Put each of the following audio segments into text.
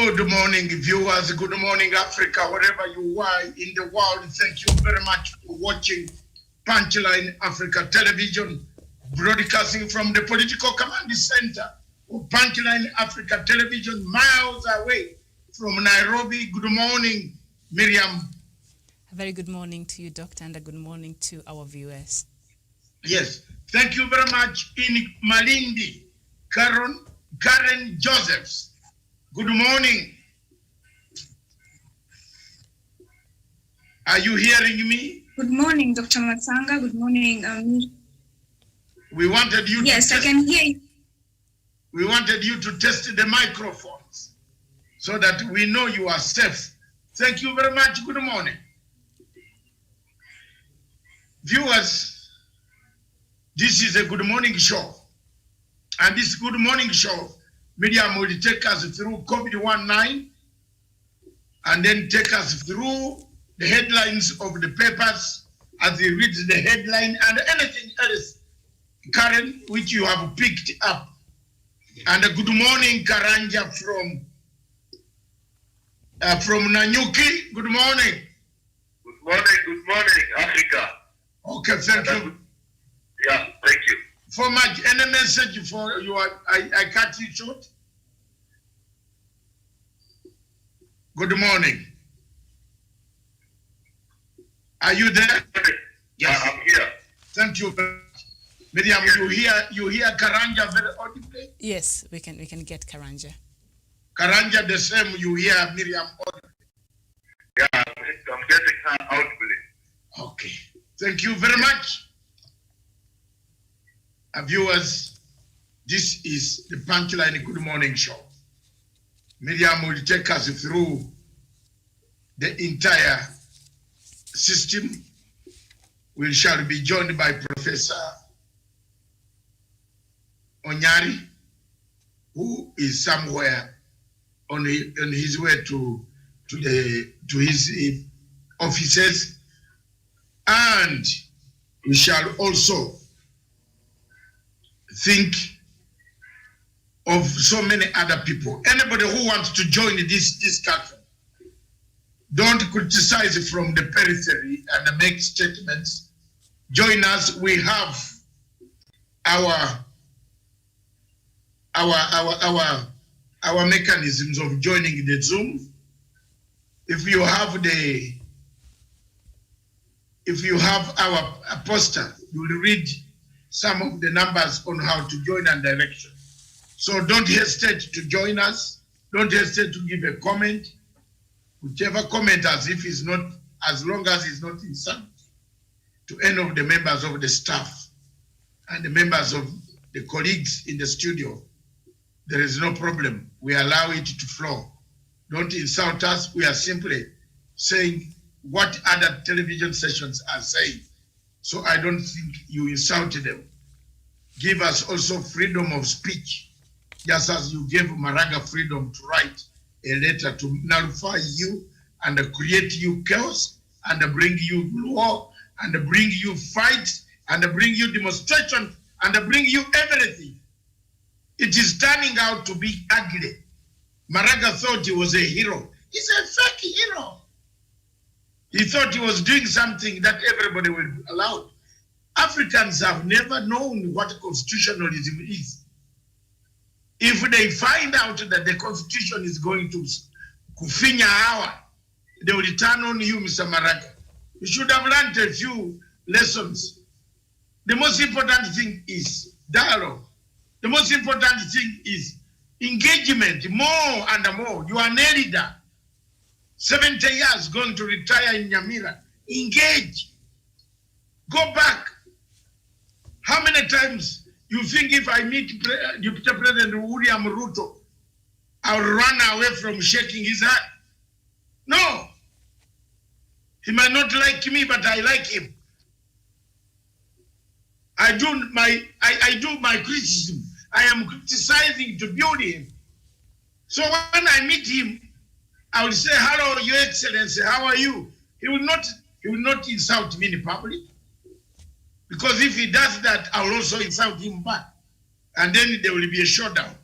Good morning, viewers. Good morning, Africa, wherever you are in the world. Thank you very much for watching Punchline Africa Television, broadcasting from the Political Command Center of Punchline Africa Television, miles away from Nairobi. Good morning, Miriam. A very good morning to you, Doctor, and a good morning to our viewers. Yes, thank you very much. In Malindi, Karen Josephs. Good morning. Are you hearing me? Good morning, Dr. Matsanga. Good morning. We wanted you yes, I can hear you. We wanted you to test the microphones so that we know you are safe. Thank you very much. Good morning. Viewers, this is a good morning show. And this good morning show, Miriam will take us through COVID-19 and then take us through the headlines of the papers as he reads the headline and anything else, Karen, which you have picked up. And a good morning, Karanja from Nanyuki. Good morning. Good morning, Africa. Okay, thank you. Yeah, thank you. For much, any message for you? I cut you short. Good morning. Are you there? Yes, I'm here. Thank you. Miriam, you hear Karanja very audibly? Yes, we can get Karanja. Karanja the same, you hear Miriam audibly? Yeah, I'm getting her audibly. Okay. Thank you very much. Viewers, this is the Punchline Good Morning Show. Miriam will take us through the entire system. We shall be joined by Professor Onyari, who is somewhere on his way to his offices, and we shall also think of so many other people. Anybody who wants to join this discussion, don't criticize from the periphery and make statements. Join us. We have our mechanisms of joining the Zoom. If you have our poster, you will read some of the numbers on how to join and direction. So don't hesitate to join us. Don't hesitate to give a comment. Whichever comment, as long as it's not insult to any of the members of the staff and the members of the colleagues in the studio, there is no problem. We allow it to flow. Don't insult us. We are simply saying what other television sessions are saying. So I don't think you insulted them. Give us also freedom of speech, just as you gave Maraga freedom to write a letter to nullify you and create you chaos and bring you war and bring you fights and bring you demonstration and bring you everything. It is turning out to be ugly. Maraga thought he was a hero. He's a fake hero. He thought he was doing something that everybody will allow. Africans have never known what constitutionalism is. If they find out that the constitution is going to kufinya hawa, they will turn on you, Mr. Maraga. You should have learned a few lessons. The most important thing is dialogue. The most important thing is engagement, more and more. You are a leader. 70 years going to retire in Nyamira. Engage. Go back. How many times you think if I meet Deputy President William Ruto, I'll run away from shaking his hand? No. He might not like me, but I like him. I do my criticism. I am criticizing to build him. So when I meet him, I will say, hello, Your Excellency, how are you? He will not insult me in public. Because if he does that, I will also insult him back. And then there will be a showdown,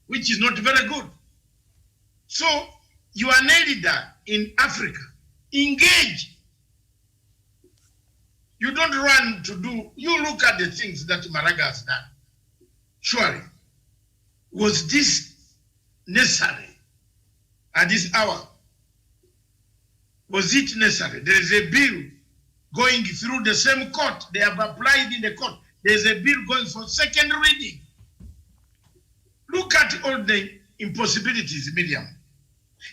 which is not very good. So you are a leader in Africa. Engage. You don't run to do, you look at the things that Maraga has done. Surely, was this necessary at this hour? Was it necessary? There is a bill going through the same court. They have applied in the court. There is a bill going for second reading. Look at all the impossibilities, Miriam.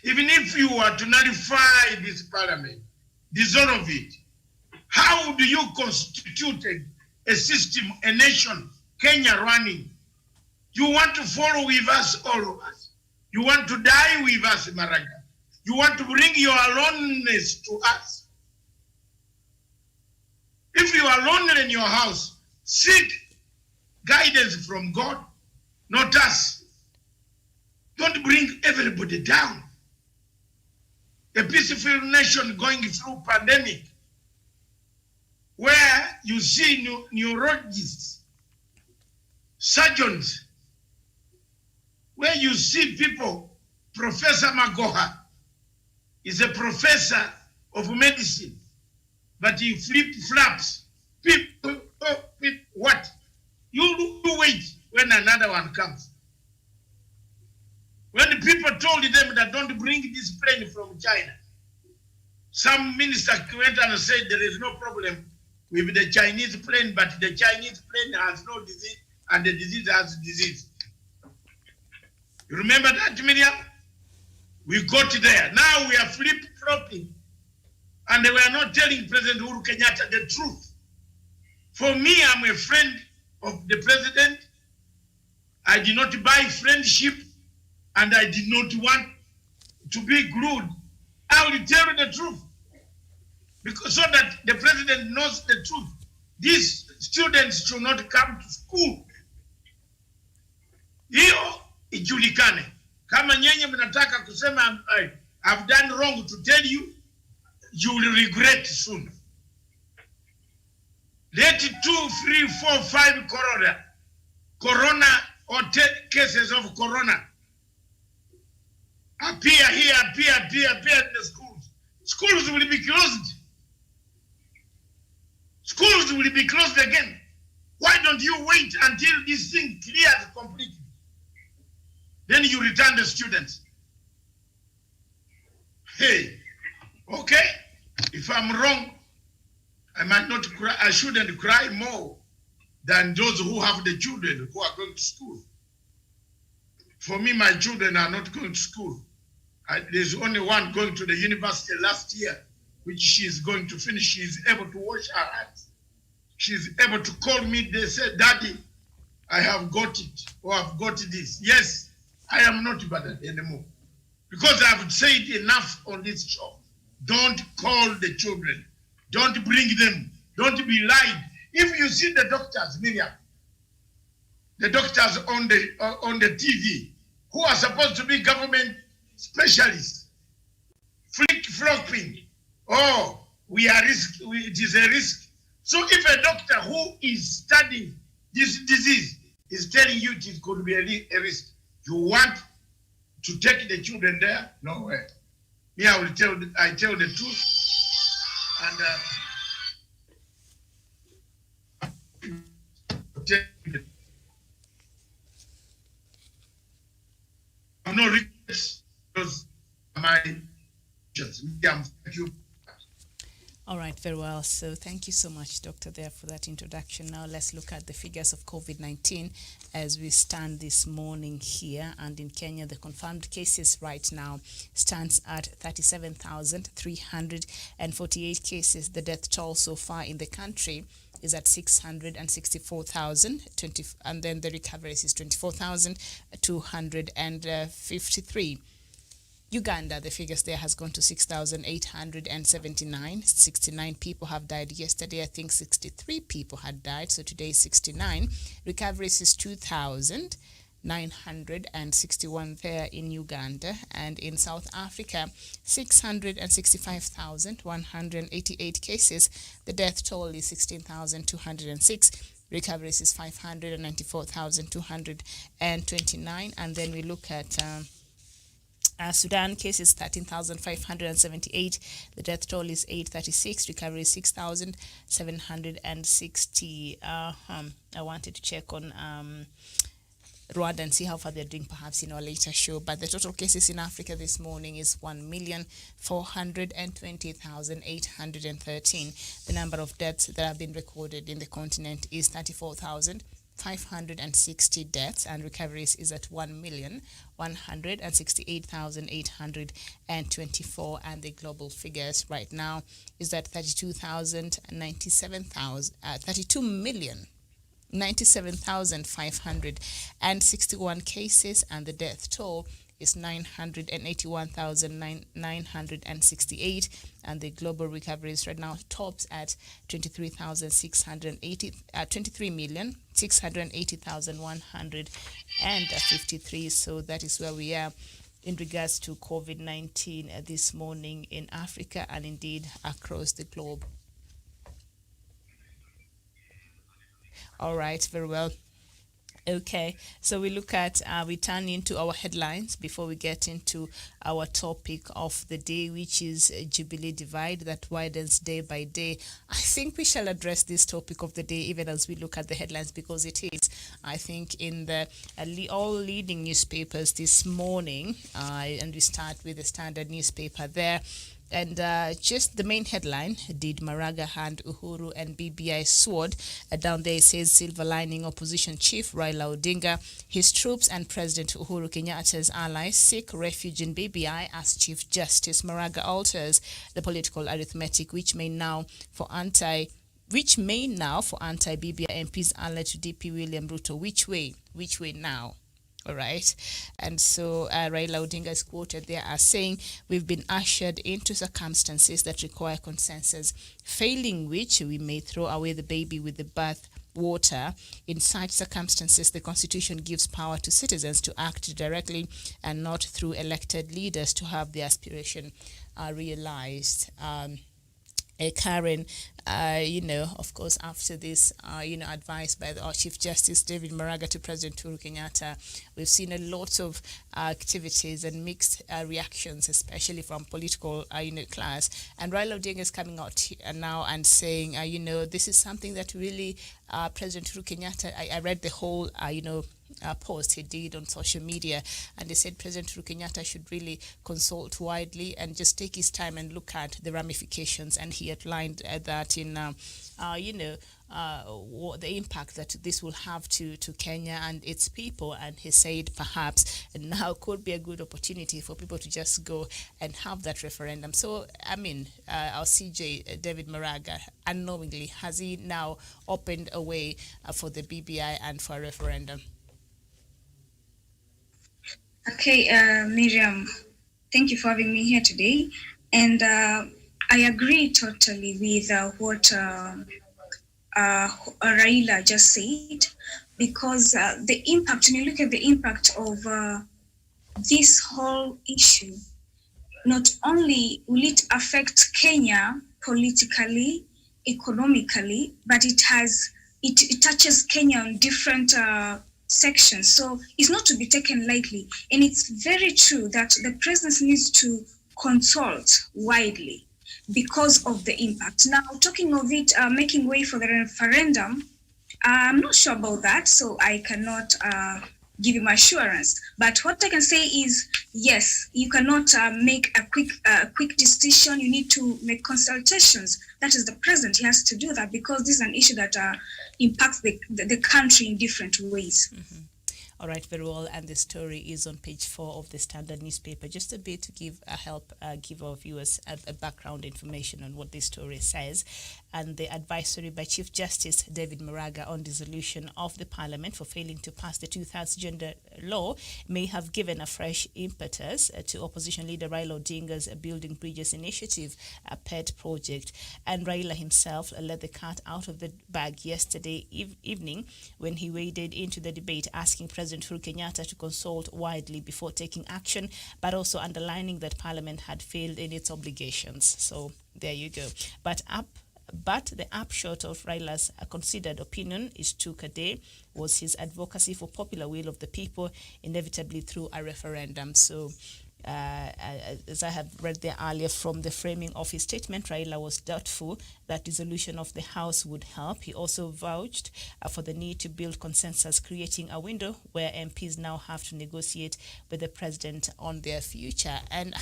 Even if you were to nullify this parliament, dissolve it, how do you constitute a system, a nation, Kenya running? You want to follow with us, all of us. You want to die with us, Maraga. You want to bring your aloneness to us. If you are lonely in your house, seek guidance from God, not us. Don't bring everybody down. A peaceful nation going through pandemic, where you see neurologists, surgeons, where you see people. Professor Magoha is a professor of medicine, but he flip-flaps. People, what? You wait when another one comes. When the people told them that don't bring this plane from China, some minister went and said there is no problem with the Chinese plane, but the Chinese plane has no disease and the disease has disease. You remember that, Miriam? We got there. Now we are flip-flopping. And they were not telling President Uhuru Kenyatta the truth. For me, I'm a friend of the president. I did not buy friendship, and I did not want to be glued. I will tell you the truth. Because so that the president knows the truth. These students should not come to school. Hiyo ijulikane. Kama nyenye mnataka kusema I've done wrong to tell you, you will regret soon. Let 2, 3, 4, 5 corona or 10 cases of corona appear here, appear in the schools. Schools will be closed. Schools will be closed again. Why don't you wait until this thing clears completely? Then you return the students. Hey, okay, if I'm wrong, I might not cry. I shouldn't cry more than those who have the children who are going to school. For me, my children are not going to school. There's only one going to the university last year, which she is going to finish. She is able to wash her hands. She is able to call me. They say, Daddy, I have got it, or I've got this. Yes, I am not bothered anymore. Because I've said enough on this show. Don't call the children. Don't bring them. Don't be lied. If you see the doctors, Miriam, the doctors on the TV, who are supposed to be government specialists, flip-flopping, oh, we are risk. It is a risk. So if a doctor who is studying this disease is telling you it could be a risk, you want to take the children there? No way. Me, I tell the truth, and I'm not regrets because my thank you. All right, very well. So thank you so much, Doctor, there for that introduction. Now let's look at the figures of COVID-19 as we stand this morning here. And in Kenya, the confirmed cases right now stands at 37,348 cases. The death toll so far in the country is at 664,000, and then the recoveries is 24,253. Uganda, the figures there has gone to 6,879. 69 people have died yesterday. I think 63 people had died, so today is 69. Recoveries is 2,961 there in Uganda. And in South Africa, 665,188 cases. The death toll is 16,206. Recoveries is 594,229. And then we look at Sudan cases 13,578. The death toll is 836. Recovery is 6,760. I wanted to check on Rwanda and see how far they're doing perhaps in our later show. But the total cases in Africa this morning is 1,420,813. The number of deaths that have been recorded in the continent is 34,560 deaths, and recoveries is at 1,168,824, and the global figures right now is at 32,561 cases, and the death toll is 981,968, and the global recoveries right now tops at 23,680,153. So that is where we are in regards to COVID-19 this morning in Africa and indeed across the globe. All right, very well. Okay, so we look at, we turn into our headlines before we get into our topic of the day, which is Jubilee divide that widens day by day. I think we shall address this topic of the day even as we look at the headlines, because it is, I think, in the all leading newspapers this morning, and we start with the Standard newspaper there. And just the main headline, did Maraga hand Uhuru and BBI sword? Down there it says, silver lining, opposition chief Raila Odinga, his troops and President Uhuru Kenyatta's allies seek refuge in BBI as Chief Justice. Maraga alters the political arithmetic, which may now for anti-BBI MPs allied to DP William Ruto. Which way now? All right. And so Raila Odinga is quoted there as saying, we've been ushered into circumstances that require consensus, failing which we may throw away the baby with the bath water. In such circumstances, the Constitution gives power to citizens to act directly and not through elected leaders to have their aspiration realized. Karen, of course, after this, advice by our Chief Justice David Maraga to President Uhuru Kenyatta, we've seen a lot of activities and mixed reactions, especially from political, class. And Raila Odinga is coming out now and saying, this is something that really President Uhuru Kenyatta, I read the whole, post he did on social media, and they said President Uhuru Kenyatta should really consult widely and just take his time and look at the ramifications. And he outlined that in, what the impact that this will have to Kenya and its people. And he said perhaps now could be a good opportunity for people to just go and have that referendum. So, our CJ, David Maraga, unknowingly, has he now opened a way for the BBI and for a referendum? Okay, Miriam, thank you for having me here today. And I agree totally with what Raila just said, because the impact, when you look at the impact of this whole issue, not only will it affect Kenya politically, economically, but it touches Kenya on different sections. So it's not to be taken lightly. And it's very true that the president needs to consult widely because of the impact. Now, talking of it making way for the referendum, I'm not sure about that, so I cannot give him assurance. But what I can say is, yes, you cannot make a quick decision. You need to make consultations. That is the president. He has to do that because this is an issue that impacts the country in different ways. Mm-hmm. All right, very well. And the story is on page 4 of the Standard newspaper. Just a bit to give our viewers a background information on what this story says. And the advisory by Chief Justice David Maraga on dissolution of the Parliament for failing to pass the two-thirds gender law may have given a fresh impetus to opposition leader Raila Odinga's Building Bridges initiative, a pet project. And Raila himself let the cat out of the bag yesterday evening when he waded into the debate, asking President Uhuru Kenyatta to consult widely before taking action, but also underlining that Parliament had failed in its obligations. So there you go. But the upshot of Raila's considered opinion is Tukade was his advocacy for popular will of the people, inevitably through a referendum. So As I have read there earlier from the framing of his statement, Raila was doubtful that dissolution of the House would help. He also vouched for the need to build consensus, creating a window where MPs now have to negotiate with the president on their future. And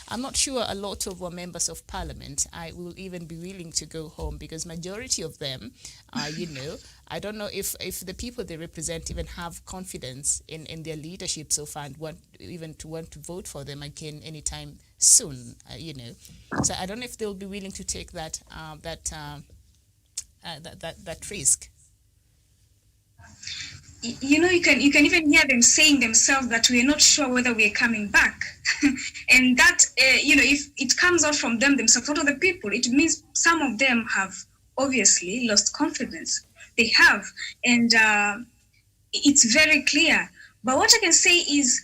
I'm not sure a lot of our members of parliament will even be willing to go home, because majority of them, I don't know if the people they represent even have confidence in their leadership so far and want to vote for them again anytime soon. So I don't know if they'll be willing to take that risk. You can even hear them saying themselves that we are not sure whether we are coming back. And that if it comes out from them themselves, out of the people, it means some of them have obviously lost confidence. They have, and it's very clear. But what I can say is,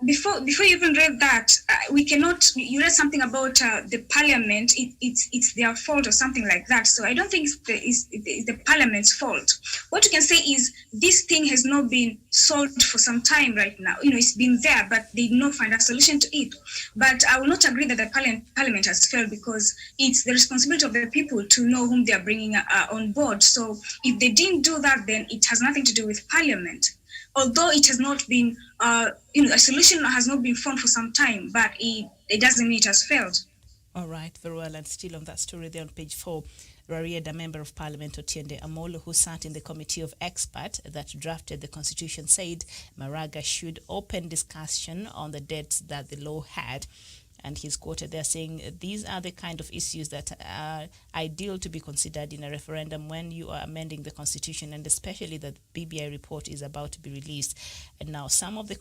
before you even read that, we cannot. You read something about the parliament. It's their fault or something like that. So I don't think it's the parliament's fault. What you can say is this thing has not been solved for some time right now. It's been there, but they did not find a solution to it. But I will not agree that the parliament has failed, because it's the responsibility of the people to know whom they are bringing on board. So if they didn't do that, then it has nothing to do with parliament. Although it has not been, a solution has not been found for some time, but it doesn't mean it has failed. All right, very well. And still on that story there on page 4, Rarieda Member of Parliament Otiende Amolo, who sat in the committee of experts that drafted the constitution, said Maraga should open discussion on the debts that the law had. And he's quoted there saying, these are the kind of issues that are ideal to be considered in a referendum when you are amending the constitution, and especially that BBI report is about to be released. And now some of the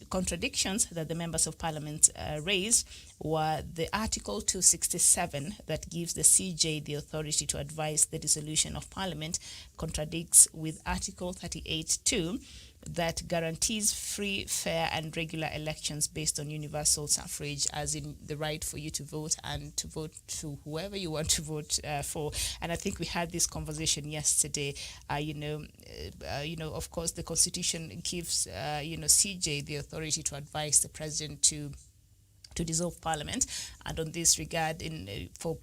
contradictions that the members of parliament raised were the Article 267 that gives the CJ the authority to advise the dissolution of parliament contradicts with Article 38(2) that guarantees free, fair and regular elections based on universal suffrage, as in the right for you to vote and to vote to whoever you want to vote for. And I think we had this conversation yesterday. Of course, the Constitution gives, CJ the authority to advise the president to dissolve parliament, and on this regard, for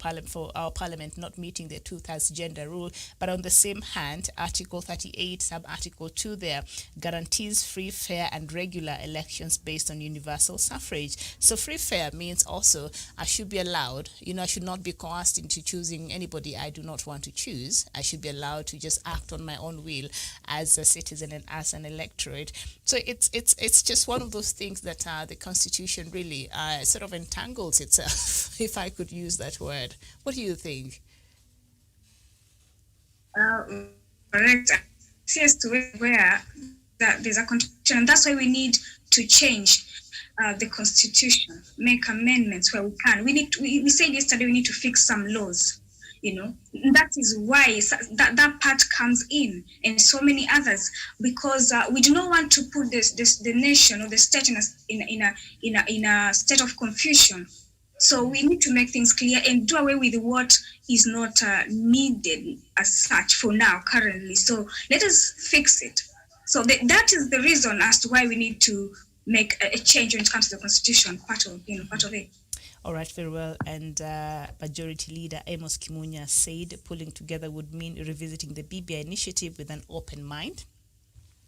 our parliament not meeting the 2/3 gender rule. But on the same hand, Article 38, sub-Article 2 there guarantees free, fair and regular elections based on universal suffrage. So free, fair means also I should be allowed, I should not be coerced into choosing anybody I do not want to choose. I should be allowed to just act on my own will as a citizen and as an electorate. So it's just one of those things that the Constitution really sort of entangles itself, if I could use that word. What do you think? Correct. Yes, to where that there's a contradiction, and that's why we need to change the Constitution, make amendments where we can. We said yesterday we need to fix some laws. That is why that part comes in, and so many others, because we do not want to put the nation or the state in a state of confusion. So we need to make things clear and do away with what is not needed as such for now, currently. So let us fix it. So that is the reason as to why we need to make a change when it comes to the Constitution, part of it. All right, very well. And Majority Leader Amos Kimunya said pulling together would mean revisiting the BBI initiative with an open mind.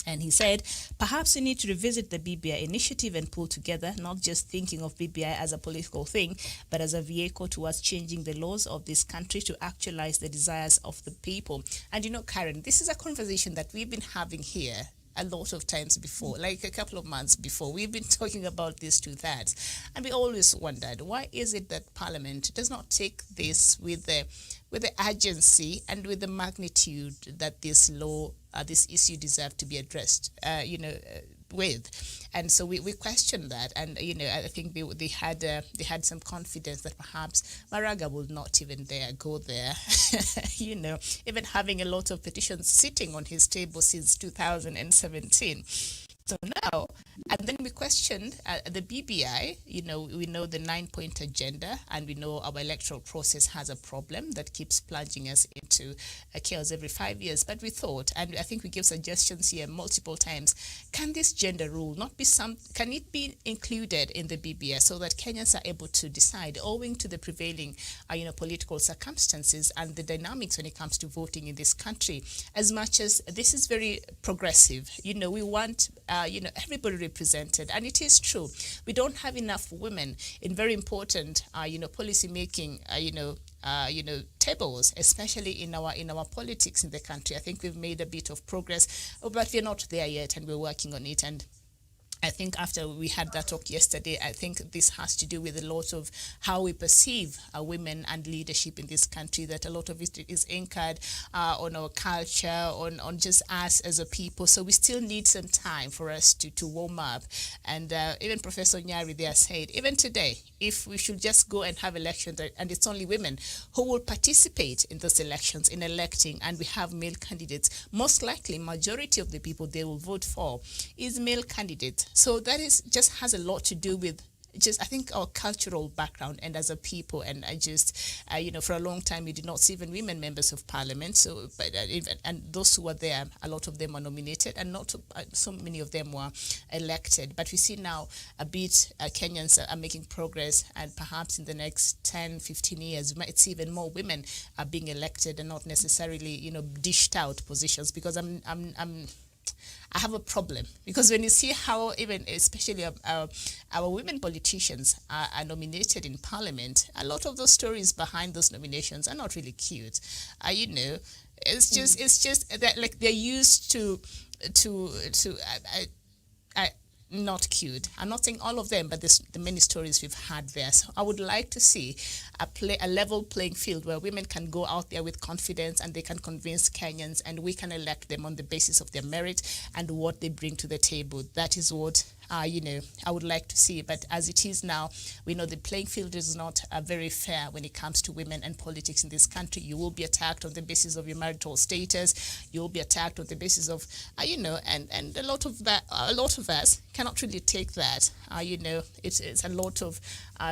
And he said, perhaps we need to revisit the BBI initiative and pull together, not just thinking of BBI as a political thing, but as a vehicle towards changing the laws of this country to actualize the desires of the people. And Karen, this is a conversation that we've been having here a lot of times before, like a couple of months before. We've been talking about these 2/3, and we always wondered, why is it that Parliament does not take this with the urgency and with the magnitude that this law, this issue deserves to be addressed, with. And so we questioned that, and I think they had some confidence that perhaps Maraga will not even go there. Even having a lot of petitions sitting on his table since 2017. So now, and then we questioned the BBI. We know the 9-point agenda, and we know our electoral process has a problem that keeps plunging us into chaos every 5 years. But we thought, and I think we gave suggestions here multiple times, can this gender rule not be can it be included in the BBI so that Kenyans are able to decide, owing to the prevailing, political circumstances and the dynamics when it comes to voting in this country? As much as this is very progressive, we want everybody represented, and it is true. We don't have enough women in very important, policy making, tables, especially in our politics in the country. I think we've made a bit of progress, but we're not there yet, and we're working on it. And I think after we had that talk yesterday, I think this has to do with a lot of how we perceive women and leadership in this country, that a lot of it is anchored on our culture, on just us as a people. So we still need some time for us to warm up. And even Professor Nyari there said, even today, if we should just go and have elections, and it's only women who will participate in those elections, in electing, and we have male candidates, most likely majority of the people they will vote for is male candidates. So that just has a lot to do with I think our cultural background and as a people. And I for a long time we did not see even women members of parliament. So, and those who were there, a lot of them were nominated, and not so many of them were elected. But we see now a bit Kenyans are making progress, and perhaps in the next 10, 15 years, we might see even more women are being elected and not necessarily, dished out positions. Because I have a problem, because when you see how even especially our women politicians are nominated in parliament, a lot of those stories behind those nominations are not really cute. It's just that, like, they're used to not cute. I'm not saying all of them, but the many stories we've had there. So I would like to see a level playing field where women can go out there with confidence, and they can convince Kenyans, and we can elect them on the basis of their merit and what they bring to the table. That is what I would like to see. But as it is now, we know the playing field is not very fair when it comes to women and politics in this country. You will be attacked on the basis of your marital status. You will be attacked on the basis of, and a lot of us cannot really take that. It's a lot of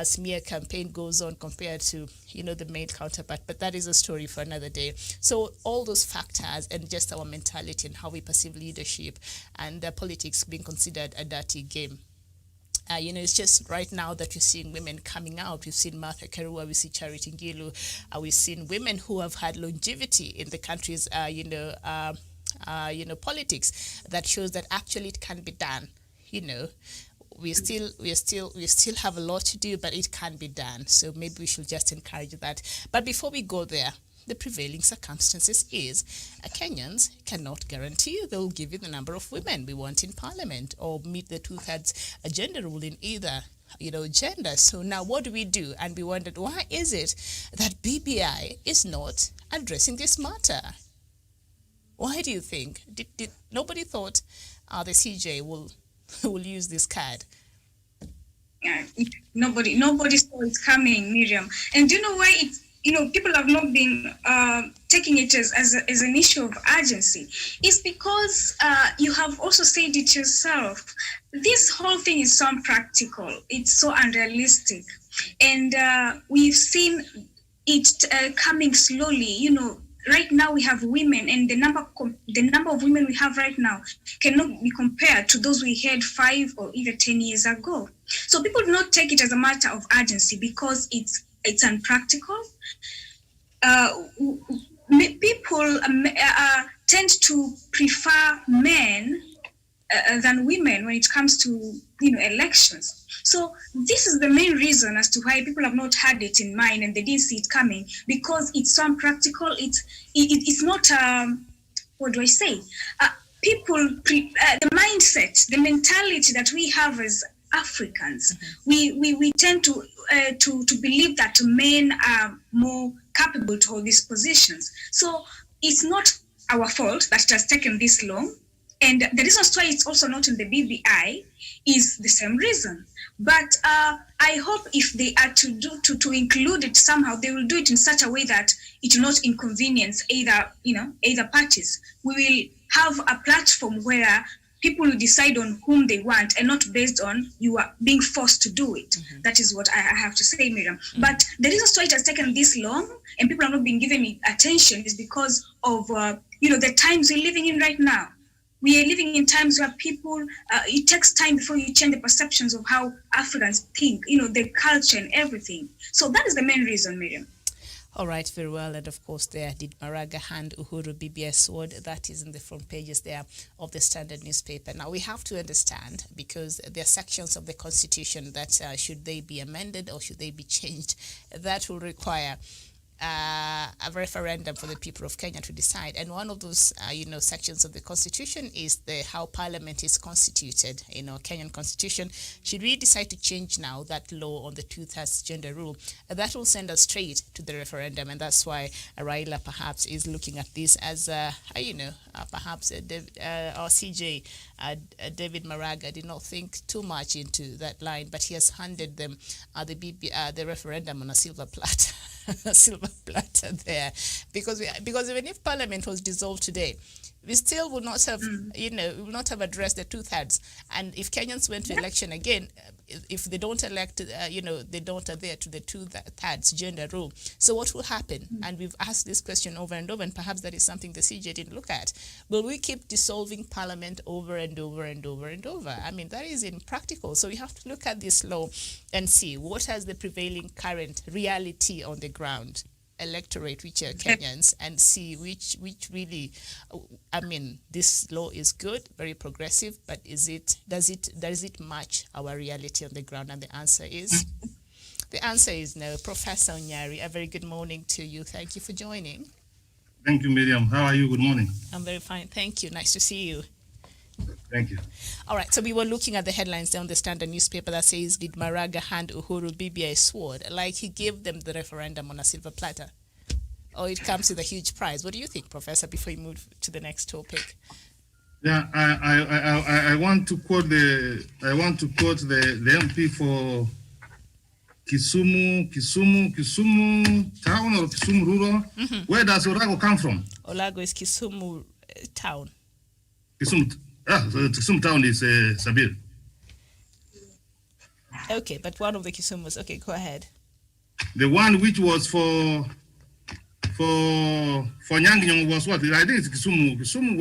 smear campaign goes on compared to, the male counterpart. But that is a story for another day. So all those factors, and just our mentality and how we perceive leadership and politics being considered a dirty game. It's just right now that you're seeing women coming out. We've seen Martha Karua, we see Charity Ngilu, we've seen women who have had longevity in the country's, politics, that shows that actually it can be done. We still have a lot to do, but it can be done. So maybe we should just encourage that. But before we go there, the prevailing circumstances is Kenyans cannot guarantee they will give you the number of women we want in parliament, or meet the 2/3 gender rule in either gender. So now what do we do? And we wondered, why is it that BBI is not addressing this matter? Why do you think? Did nobody thought the CJ will use this card? Yeah, nobody saw it coming, Miriam. And do you know why it's people have not been taking it as an issue of urgency? It's because you have also said it yourself. This whole thing is so unpractical. It's so unrealistic. And we've seen it coming slowly. Right now we have women, and the number of women we have right now cannot be compared to those we had 5 or even 10 years ago. So people do not take it as a matter of urgency because it's unpractical. People tend to prefer men than women when it comes to elections. So this is the main reason as to why people have not had it in mind, and they didn't see it coming, because it's so unpractical. It's not what do I say? The mindset, the mentality that we have as Africans, we tend to believe that men are more capable to hold these positions. So it's not our fault that it has taken this long. And the reason why it's also not in the BBI is the same reason. But I hope if they are to include it somehow, they will do it in such a way that it will not inconvenience either parties. We will have a platform where people will decide on whom they want and not based on you are being forced to do it. That is what I have to say, Miriam. But the reason why it has taken this long and people are not being given it attention is because of the times we're living in right now. We are living in times where people, it takes time before you change the perceptions of how Africans think, their culture and everything. So that is the main reason, Miriam. All right, very well. And of course, there did Maraga hand Uhuru BBS sword. That is in the front pages there of the Standard newspaper. Now, we have to understand, because there are sections of the Constitution that should they be amended or should they be changed, that will require a referendum for the people of Kenya to decide. And one of those, sections of the Constitution is how Parliament is constituted. Kenyan Constitution. Should we decide to change now that law on the 2/3 gender rule, that will send us straight to the referendum. And that's why Raila perhaps is looking at this as, perhaps our CJ, David Maraga, did not think too much into that line, but he has handed them the referendum on a silver platter. Silver platter there, because even if Parliament was dissolved today, we still would not have, we would not have addressed the 2/3. And if Kenyans went to election again, if they don't elect, they don't adhere to the 2/3 gender rule. So what will happen? And we've asked this question over and over, and perhaps that is something the CJ didn't look at. Will we keep dissolving Parliament over and over and over and over? I mean, that is impractical. So we have to look at this law and see what has the prevailing current reality on the ground electorate, which are Kenyans, and see which really, this law is good, very progressive, but does it match our reality on the ground? And the answer is no. Professor Onyari, a very good morning to you. Thank you for joining. Thank you, Miriam. How are you? Good morning. I'm very fine. Thank you. Nice to see you. Thank you. All right, so we were looking at the headlines there on the Standard newspaper that says, did Maraga hand Uhuru BBI a sword? Like he gave them the referendum on a silver platter. Or it comes with a huge prize. What do you think, Professor, before we move to the next topic? Yeah, I want to quote the MP for Kisumu town or Kisumu rural. Where does Olago come from? Olago is Kisumu town. Kisumu town is Sabir. Okay, but one of the Kisumus. Okay, go ahead. The one which was for Nyang'nyong was what? I think it's Kisumu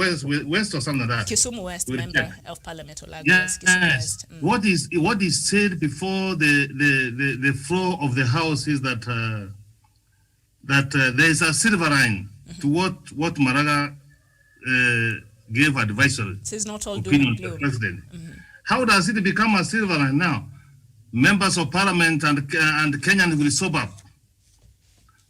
West or something like that. Kisumu West, member of Parliament, Olago is Kisumu West. What is said before the floor of the House is that there is a silver line to what Maraga gave advisory. So it's not all opinion doom and of the gloom. president. How does it become a silver line now? Members of Parliament and Kenyans will sober up,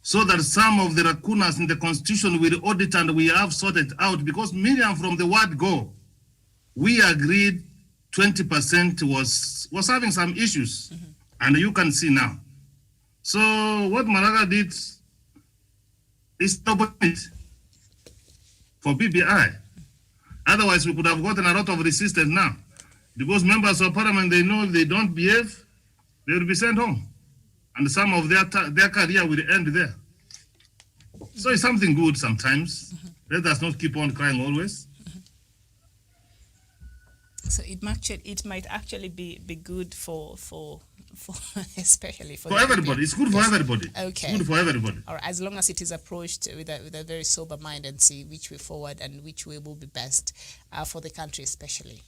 so that some of the lacunas in the Constitution will audit and we have sorted out. Because Miriam, from the word go, we agreed 20% was having some issues, and you can see now. So what Maraga did is stop it for BBI. Otherwise, we could have gotten a lot of resistance now, because members of Parliament, they know if they don't behave, they will be sent home, and some of their career will end there. So it's something good sometimes. Let us not keep on crying always. So it might actually be good for especially for everybody. It's good for everybody. Okay. It's good for everybody. Or as long as it is approached with a very sober mind and see which way forward and which way will be best for the country especially.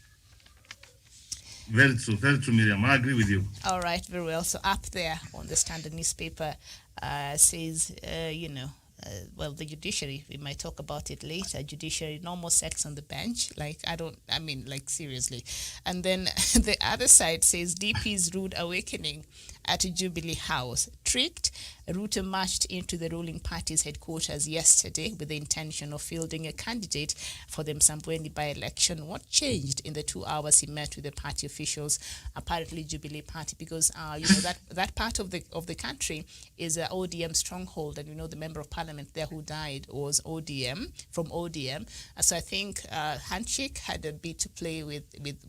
Very true, Miriam. I agree with you. All right, very well. So up there on the Standard newspaper says, the judiciary, we might talk about it later, judiciary, no more sex on the bench. Seriously. And then the other side says, DP's rude awakening at Jubilee House. Tricked, Ruto marched into the ruling party's headquarters yesterday with the intention of fielding a candidate for the Msambweni by-election. What changed in the 2 hours he met with the party officials, apparently Jubilee Party? Because that part of the country is an ODM stronghold, and the member of parliament there who died was from ODM. So I think handshake had a bit to play with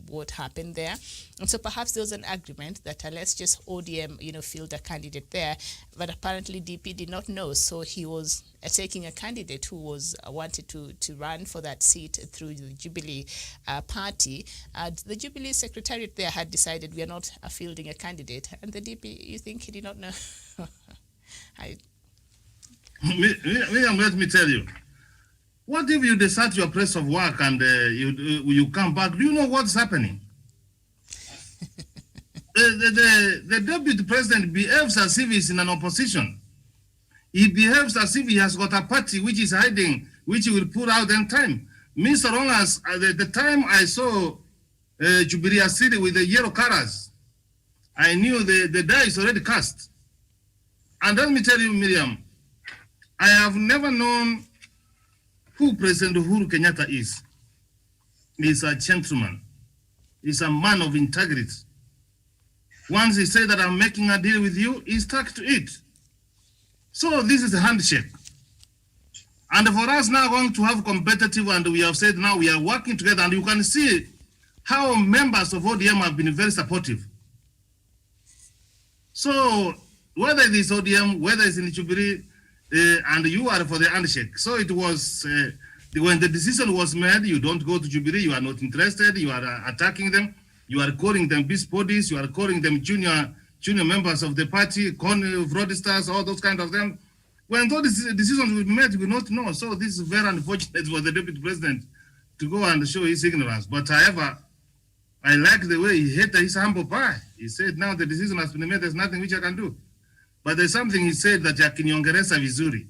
what happened there, and so perhaps there was an agreement that let's just ODM field a candidate there, but apparently DP did not know, so he was taking a candidate who was wanted to run for that seat through the Jubilee party. The Jubilee secretariat there had decided we are not fielding a candidate, and the DP, you think he did not know? Miriam, let me tell you. What if you desert your place of work and you come back? Do you know what's happening? The deputy president behaves as if he's in an opposition. He behaves as if he has got a party which is hiding, which he will put out in time. Me, so long as the time I saw Jubilee City with the yellow colors, I knew the die is already cast. And let me tell you, Miriam, I have never known who President Uhuru Kenyatta is. He's a gentleman. He's a man of integrity. Once he said that I'm making a deal with you, he stuck to it. So this is a handshake. And for us now going to have competitive, and we have said now we are working together, and you can see how members of ODM have been very supportive. So whether it is ODM, whether it's in Jubilee, and you are for the handshake. So it was, when the decision was made, you don't go to Jubilee, you are not interested, you are attacking them, you are calling them beast bodies, you are calling them junior members of the party, fraudsters, all those kind of them. When those decisions will be made, we will not know. So this is very unfortunate for the deputy president to go and show his ignorance. But however, I like the way he hit his humble pie. He said, now the decision has been made, there's nothing which I can do. But there's something he said that akiniongereza vizuri.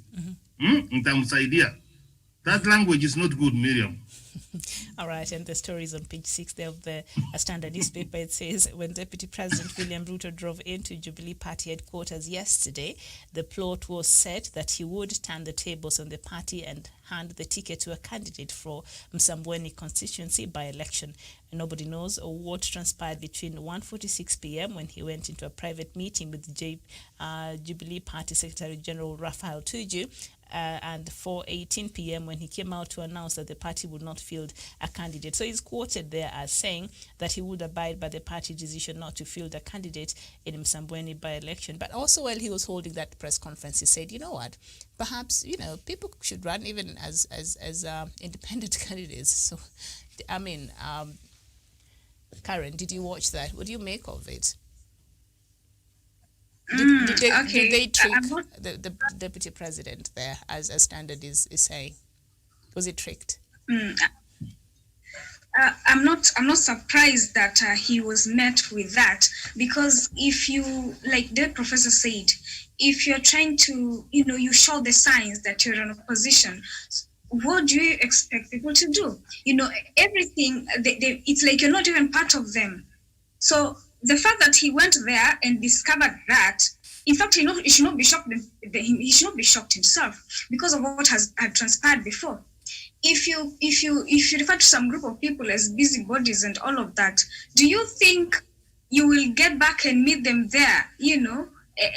Nitamsaidia. That language is not good, Miriam. All right, and the story is on page 6 there of the Standard newspaper. It says, when Deputy President William Ruto drove into Jubilee Party headquarters yesterday, the plot was set that he would turn the tables on the party and hand the ticket to a candidate for Msambweni constituency by-election. Nobody knows what transpired between 1:46 p.m. when he went into a private meeting with Jubilee Party Secretary General Raphael Tuju, and 4:18 p.m. when he came out to announce that the party would not field a candidate. So he's quoted there as saying that he would abide by the party decision not to field a candidate in Msambweni by-election. But also while he was holding that press conference, he said, you know what, perhaps, people should run even as independent candidates. So, I mean, Karen, did you watch that? What do you make of it? Did they trick the deputy president there, as Standard is saying? Was it tricked? I'm not surprised that he was met with that, because if you, like the professor said, if you're trying to, you show the signs that you're in opposition, what do you expect people to do? Everything, it's like you're not even part of them. So the fact that he went there and discovered that, in fact, he should not be shocked. He should not be shocked himself because of what had transpired before. If you refer to some group of people as busybodies and all of that, do you think you will get back and meet them there?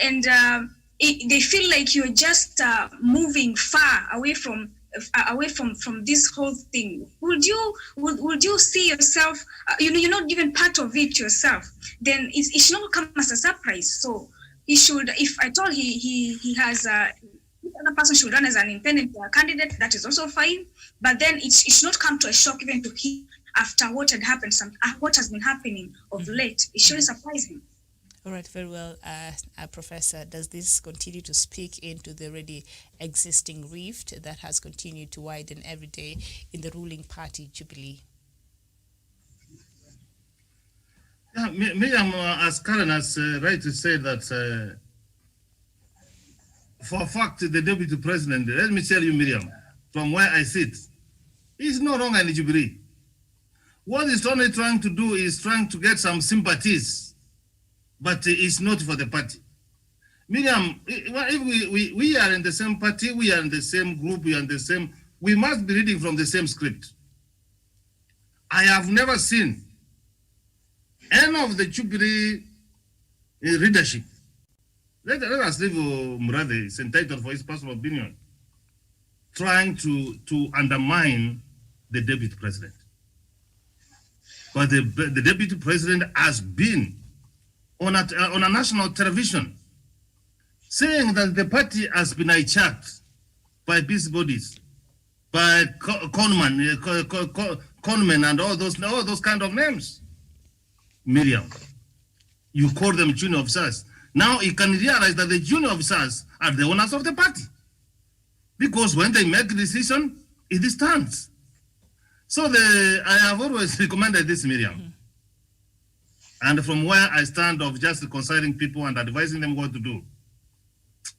And they feel like you're just moving far away from this whole thing. Would you see yourself? You're not even part of it yourself. Then it should not come as a surprise. So he should. If at all he has other person should run as an independent candidate, that is also fine. But then it should not come to a shock even to him after what had happened. What has been happening of late. It shouldn't surprise him. All right, very well. Professor, does this continue to speak into the already existing rift that has continued to widen every day in the ruling party, Jubilee? Yeah, Miriam, as Karen has rightly said that for a fact, the deputy president, let me tell you, Miriam, from where I sit, he's no longer in Jubilee. What he's only trying to do is trying to get some sympathies, but it's not for the party. Miriam, if we are in the same party, we are in the same group, we must be reading from the same script. I have never seen any of the Jubilee leadership. Let us leave Murade, is entitled for his personal opinion, trying to undermine the deputy president. But the deputy president has been on a national television saying that the party has been hijacked by busybodies, by conmen and all those kind of names. Miriam, you call them junior officers. Now you can realize that the junior officers are the owners of the party. Because when they make a decision, it stands. So I have always recommended this, Miriam. And from where I stand of just consulting people and advising them what to do,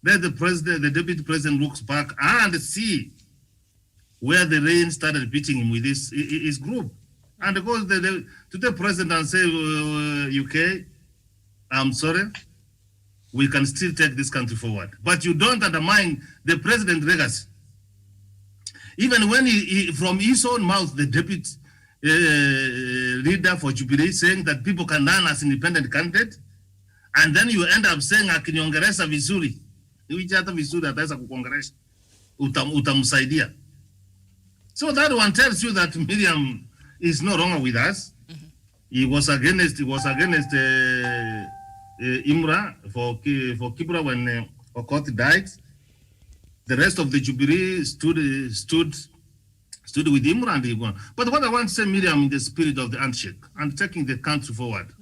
let the deputy president looks back and see where the rain started beating him with his group. And goes to the president and say, UK, I'm sorry, we can still take this country forward. But you don't undermine the president's legacy. Even when he from his own mouth, the deputy leader for Jubilee saying that people can run as independent candidate, and then you end up saying akiniongereza vizuri, which hata vizuri ataweza kukuongeresha, utamsaidia. So that one tells you that Miriam is no longer with us. He was against Imra for Kibra when Okot died. The rest of the Jubilee stood with Imra and he won. But what I want to say, Miriam, in the spirit of the handshake and taking the country forward,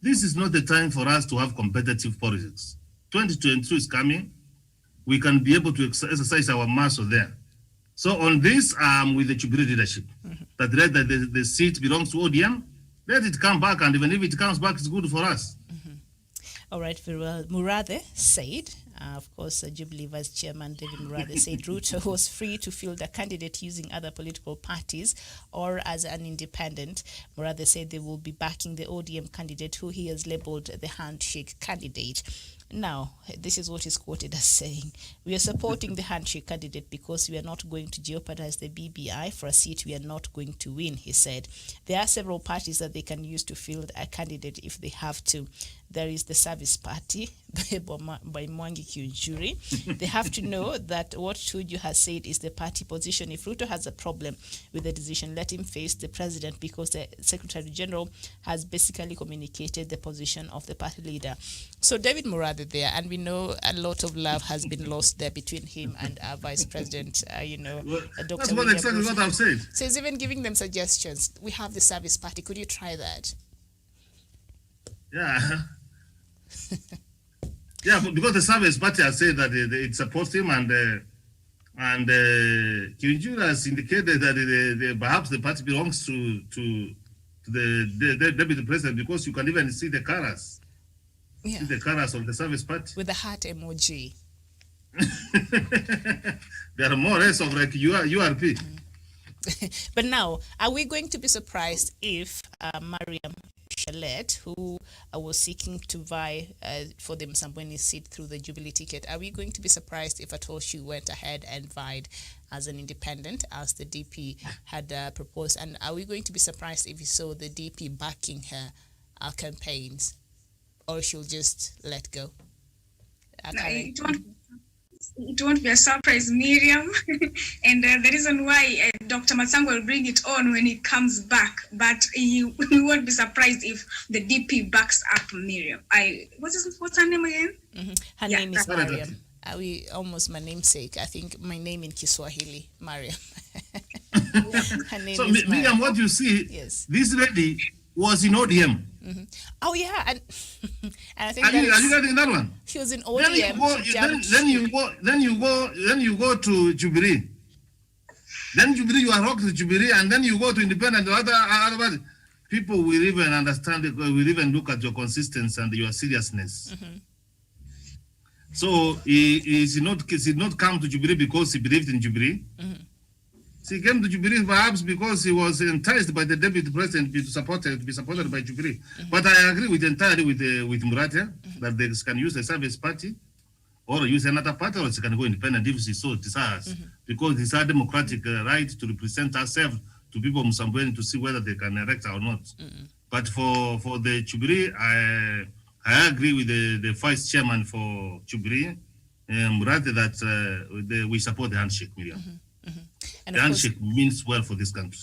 this is not the time for us to have competitive politics. 2022 is coming. We can be able to exercise our muscle there. So on this, with the Jubilee leadership, that the seat belongs to ODM, let it come back, and even if it comes back, it's good for us. All right, very well. Murathe said, of course, Jubilee Vice Chairman David Murathe said Ruto was free to field a candidate using other political parties or as an independent. Murathe said they will be backing the ODM candidate who he has labeled the handshake candidate. Now, this is what is quoted as saying, we are supporting the handshake candidate because we are not going to jeopardize the BBI for a seat we are not going to win, he said. There are several parties that they can use to field a candidate if they have to. There is the Service Party by Mwangi Kiunjuri. They have to know that what Tuju has said is the party position. If Ruto has a problem with the decision, let him face the president because the Secretary General has basically communicated the position of the party leader. So David Murathe there, and we know a lot of love has been lost there between him and our Vice President, Dr. That's exactly what I've said. So he's even giving them suggestions. We have the Service Party. Could you try that? Yeah. Yeah, because the Service Party has said that it supports him, and Kiunjuri has indicated that perhaps the party belongs to the deputy president, because you can even see the colors. Yeah. See the colors of the Service Party. With the heart emoji. They are more or less of like URP. But now, are we going to be surprised if Mariam Shalet, who was seeking to vie for the Msambweni seat through the Jubilee ticket, are we going to be surprised if at all she went ahead and vied as an independent, as the DP had proposed? And are we going to be surprised if we saw the DP backing her campaigns, or she'll just let go? It won't be a surprise, Miriam. And the reason why Dr. Matsango will bring it on when he comes back, but we won't be surprised if the DP backs up Miriam. What's her name again? Her name is Mariam. Almost my namesake. I think my name in Kiswahili, Mariam. Her name so, is Miriam, what you see, yes, this lady was in ODM. Oh yeah, and I think are you getting that one? She was in ODM. Then you go to Jubilee. Then Jubilee, you are rocked to Jubilee, and then you go to independent. Other people will even understand it. Will even look at your consistency and your seriousness. So he did not come to Jubilee because he believed in Jubilee. He came to Jubilee perhaps because he was enticed by the deputy president to be supported by Jubilee. But I agree entirely with Murathe that they can use the Service Party or use another party, or they can go independent if she so desires, because it's our democratic right to represent ourselves to people of Msambweni to see whether they can elect or not. But for the Jubilee, I agree with the vice chairman for Jubilee, Murathe, that we support the handshake, Miriam. And The of course, handshake means well for this country.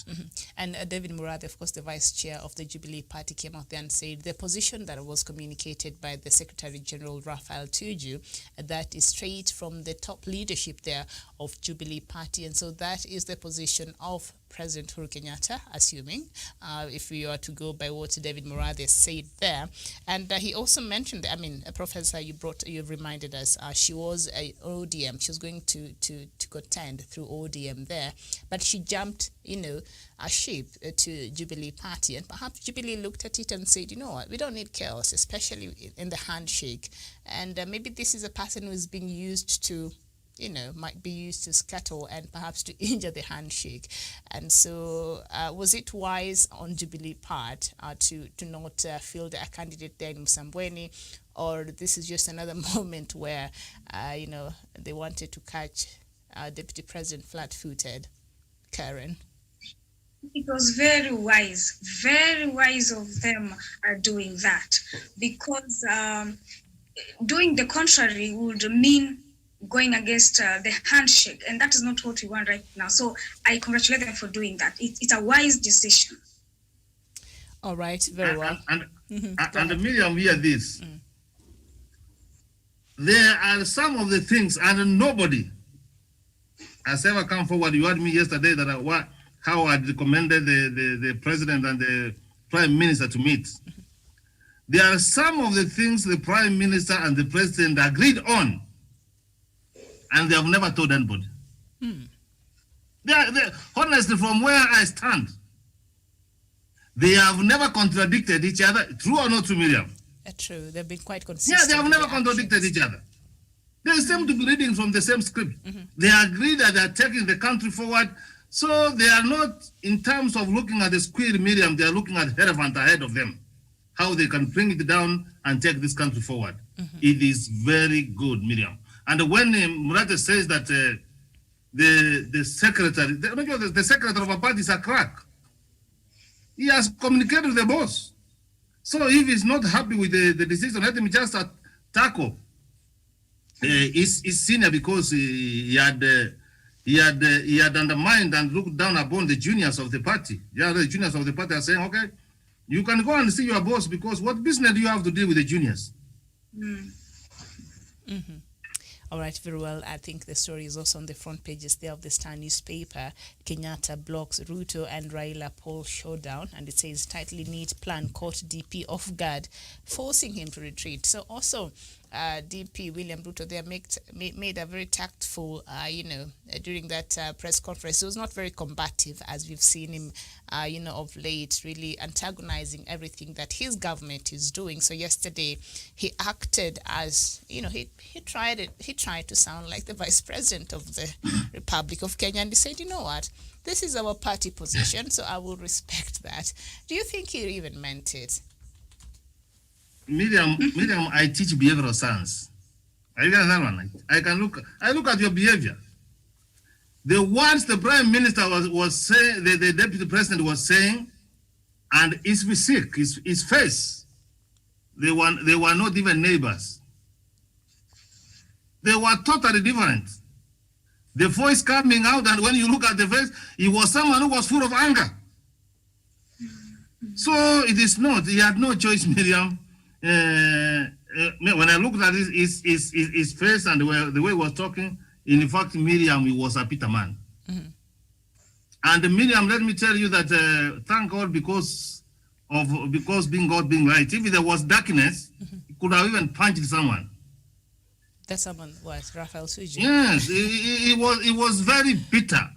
and David Murathe, of course, the vice chair of the Jubilee Party, came out there and said the position that was communicated by the Secretary General Raphael Tuju, that is straight from the top leadership there of Jubilee Party, and so that is the position of President Uhuru Kenyatta, assuming, if we are to go by what David Murathe said there. And he also mentioned, I mean, Professor, you reminded us, she was a ODM. She was going to contend through ODM there, but she jumped, a ship to Jubilee Party. And perhaps Jubilee looked at it and said, you know what, we don't need chaos, especially in the handshake. And maybe this is a person who is being used to, might be used to scuttle and perhaps to injure the handshake. And so was it wise on Jubilee part to not field a candidate there in Msambweni, or this is just another moment where, they wanted to catch Deputy President flat-footed? Karen? It was very wise of them are doing that, because doing the contrary would mean going against the handshake, and that is not what we want right now. So I congratulate them for doing that. It's a wise decision. All right, very well. And Miriam, hear this. There are some of the things, and nobody has ever come forward. You heard me yesterday that how I recommended the president and the prime minister to meet. There are some of the things the prime minister and the president agreed on, and they have never told anybody. Honestly, from where I stand, they have never contradicted each other. True or not true, Miriam? True. They've been quite consistent. Yeah, they have never contradicted each other. They seem to be reading from the same script. They agree that they are taking the country forward. So they are not, in terms of looking at the square, Miriam, they are looking at the elephant ahead of them, how they can bring it down and take this country forward. It is very good, Miriam. And when Murathe says that the secretary of a party is a crack, he has communicated with the boss. So if he's not happy with the decision, let him just tackle his senior, because he had undermined and looked down upon the juniors of the party. Yeah, the juniors of the party are saying, okay, you can go and see your boss, because what business do you have to deal with the juniors? All right, very well. I think the story is also on the front pages there of the Star newspaper. Kenyatta blocks Ruto and Raila poll showdown, and it says tightly knit plan caught DP off guard, forcing him to retreat. So also, DP William Ruto there made a very tactful, during that press conference. He was not very combative, as we've seen him, of late, really antagonizing everything that his government is doing. So yesterday, he acted as, he tried to sound like the vice president of the Republic of Kenya, and he said, you know what, this is our party position, so I will respect that. Do you think he even meant it? Miriam, I teach behavioral science. I look at your behavior. The words the prime minister was saying, the deputy president was saying, and his physique, his face, they were not even neighbors. They were totally different. The voice coming out, and when you look at the face, he was someone who was full of anger. So it is not, he had no choice, Miriam. When I looked at his face and the way he was talking, in fact, Miriam, he was a Peter man. And Miriam, let me tell you that thank God, because being God being right. If there was darkness, he could have even punched someone. That someone was Raphael Tuju. Yes, it was very bitter.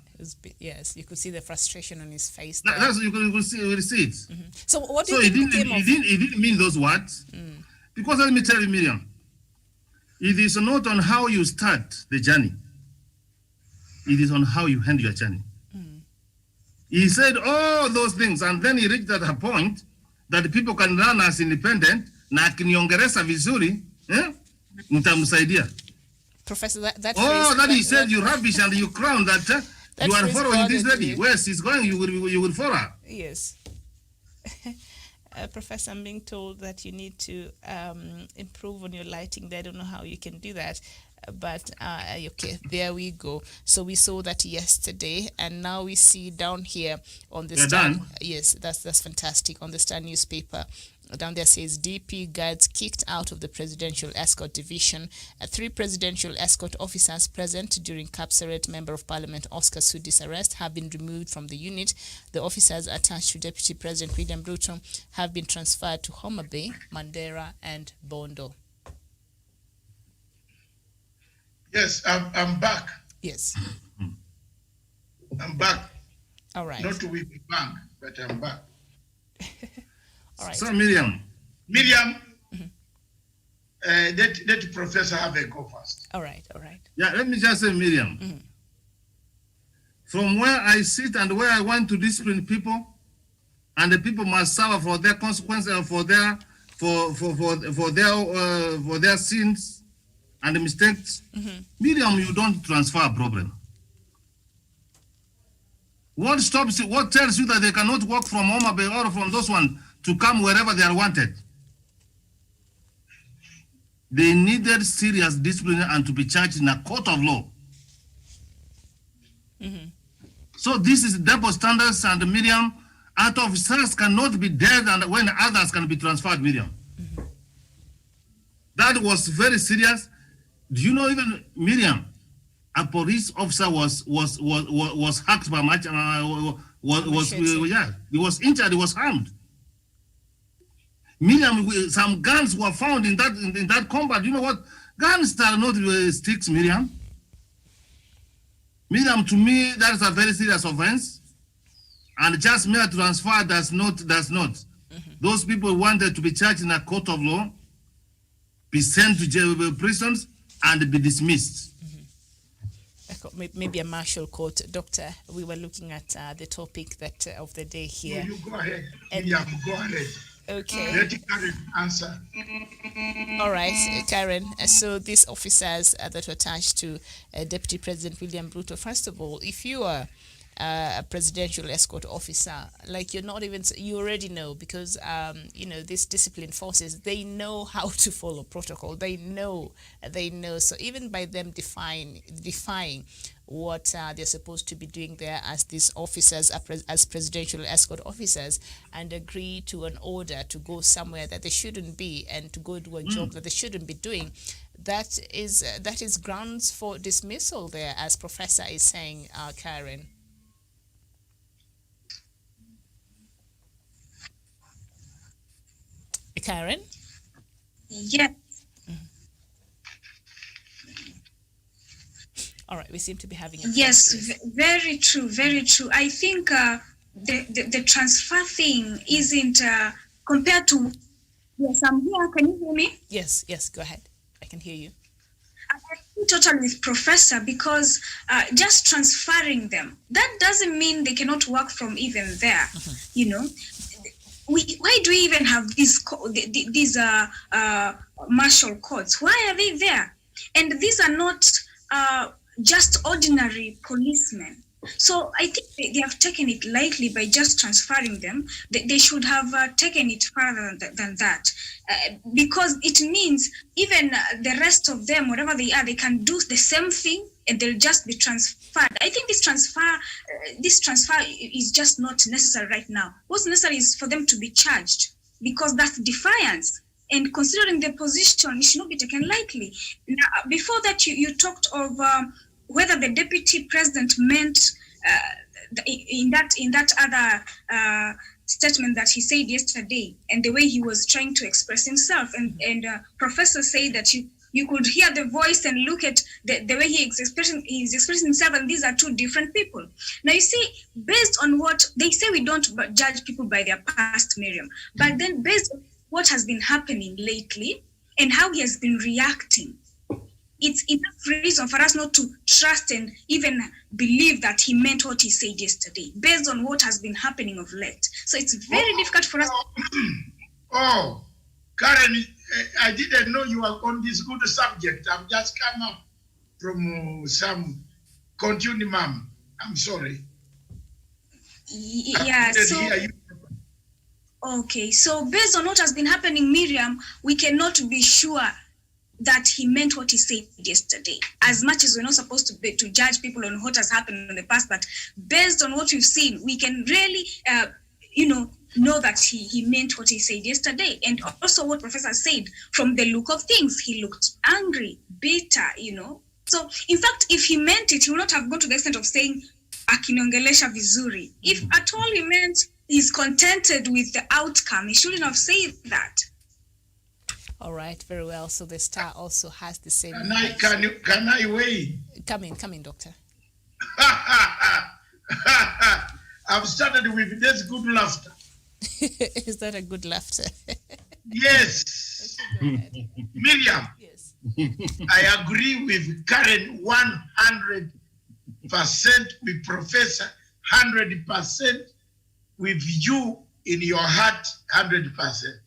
Yes, you could see the frustration on his face. That's you could see it. So what do you think came of? He didn't mean those words. Because let me tell you, Miriam, it is not on how you start the journey. It is on how you end your journey. He said all those things, and then he reached at a point that people can run as independent, na akiniongelesha vizuri, nitamsaidia. Professor, that he said you rubbish and you crown that you are following this lady. Where she's going, you will follow her. Yes. Professor, I'm being told that you need to improve on your lighting there. I don't know how you can do that. But okay, there we go. So we saw that yesterday, and now we see down here on the Star. Done? Yes, that's fantastic. On the Star newspaper, down there says DP guards kicked out of the Presidential Escort Division. 3 presidential escort officers present during Kapseret Member of Parliament Oscar Sudi's arrest have been removed from the unit. The officers attached to Deputy President William Ruto have been transferred to Homa Bay, Mandera, and Bondo. Yes, I'm back. Yes. I'm back. All right. Not to weep the bank, but I'm back. All right. So, Miriam. Miriam, let Professor have a go first. All right. All right. Yeah, let me just say, Miriam. From where I sit and where I want to discipline people, and the people must suffer for their consequences, for their sins and mistakes. Miriam, you don't transfer a problem. What stops you? What tells you that they cannot walk from Homa Bay or from those ones to come wherever they are wanted? They needed serious discipline and to be charged in a court of law. So this is double standards, and Miriam, out officers cannot be dead and when others can be transferred, Miriam. That was very serious. Do you know, even Miriam, a police officer was hacked by much, he was injured, he was harmed. Miriam, some guns were found in that combat. You know what? Guns are not sticks, Miriam. Miriam, to me, that is a very serious offense, and just mere transfer does not. Those people wanted to be charged in a court of law, be sent to jail, prisons, and be dismissed. Maybe a martial court. Doctor, we were looking at the topic that of the day here. You go ahead. Miriam, go ahead. Okay. Let Karen answer. All right, Karen. So these officers that were attached to Deputy President William Ruto, first of all, if you are a presidential escort officer, like you already know, because these discipline forces, they know how to follow protocol. They know. So even by them defying what they're supposed to be doing there as these officers, as presidential escort officers, and agree to an order to go somewhere that they shouldn't be and to go do a job that they shouldn't be doing, that is grounds for dismissal there, as Professor is saying, Karen. Karen? Yes. All right, we seem to be having a very true, very true. I think the transfer thing isn't compared to. Yes, I'm here. Can you hear me? Yes, go ahead. I can hear you. I agree totally with Professor, because just transferring them, that doesn't mean they cannot work from even there. Why do we even have these martial courts? Why are they there? And these are not just ordinary policemen. So I think they have taken it lightly by just transferring them. They should have taken it further than that, because it means even the rest of them, whatever they are, they can do the same thing and they'll just be transferred. I think this transfer is just not necessary right now. What's necessary is for them to be charged, because that's defiance. And considering the position, it should not be taken lightly. Now, before that, you talked of whether the deputy president meant in that other statement that he said yesterday, and the way he was trying to express himself. And Professor said that you could hear the voice and look at the way he's expressing himself, and these are two different people. Now, you see, based on what they say, we don't judge people by their past, Miriam, but then based on what has been happening lately and how he has been reacting, it's enough reason for us not to trust and even believe that he meant what he said yesterday, based on what has been happening of late. So it's very difficult for us. Oh, Karen, I didn't know you were on this good subject. I've just come up from some continue, ma'am. I'm sorry. Yeah, so Okay, so based on what has been happening, Miriam, we cannot be sure that he meant what he said yesterday. As much as we're not supposed to judge people on what has happened in the past, but based on what we've seen, we can really, know that he meant what he said yesterday. And also what Professor said, from the look of things, he looked angry, bitter, So, in fact, if he meant it, he would not have gone to the extent of saying, akinongelesha vizuri. If at all he meant he's contented with the outcome, he shouldn't have said that. All right, very well. So the Star also has the same. Can I weigh? Come in, Doctor. I've started with this good laughter. Is that a good laughter? Yes. Miriam, Yes. I agree with Karen 100%, with Professor 100%, with you in your heart 100%.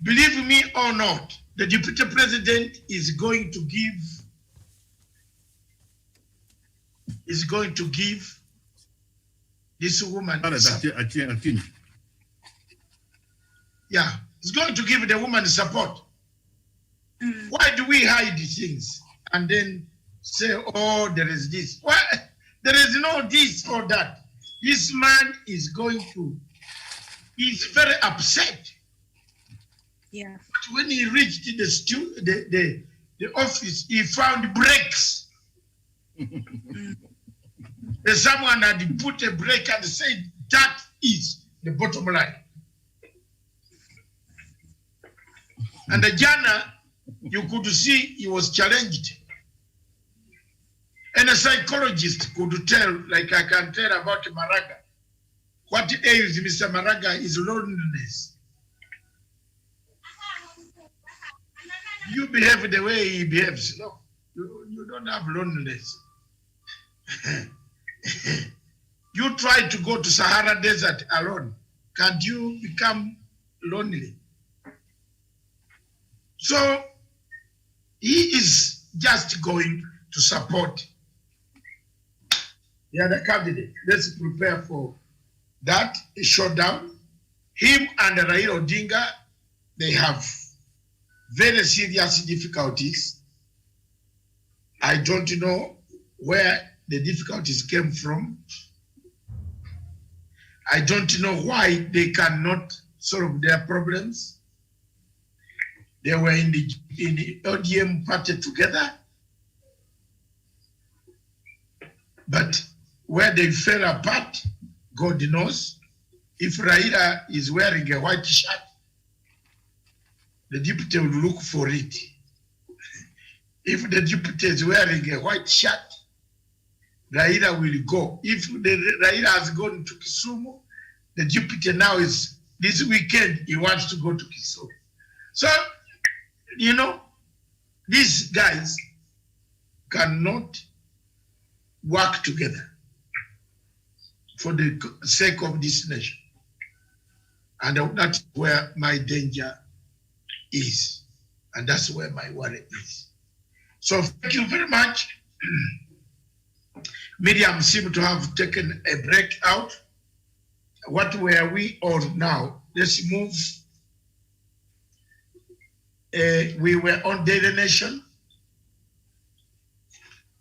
Believe me or not, the Deputy President is going to give this woman yeah, he's going to give the woman support. Why do we hide things and then say, oh, there is this? Why? There is no this or that. This man is he's very upset. Yeah. But when he reached the office, he found brakes. Someone had put a brake and said, that is the bottom line. And the Jana, you could see he was challenged. And a psychologist could tell, like I can tell about Maraga. What ails Mr. Maraga is loneliness. You behave the way he behaves. No, you don't have loneliness. You try to go to Sahara Desert alone. Can't you become lonely? So he is just going to support the other candidate. Let's prepare for that showdown. Him and Raila Odinga, they have very serious difficulties. I don't know where the difficulties came from. I don't know why they cannot solve their problems. They were in the ODM party together, but where they fell apart, God knows. If Raila is wearing a white shirt, the deputy will look for it. If the deputy is wearing a white shirt, Raila will go. If Raila has gone to Kisumu, the deputy now is, this weekend, he wants to go to Kisumu. So, these guys cannot work together for the sake of this nation. And that's where my danger is. And that's where my worry is. So thank you very much. Miriam seemed to have taken a break out. What were we on now? Let's move. We were on Daily Nation.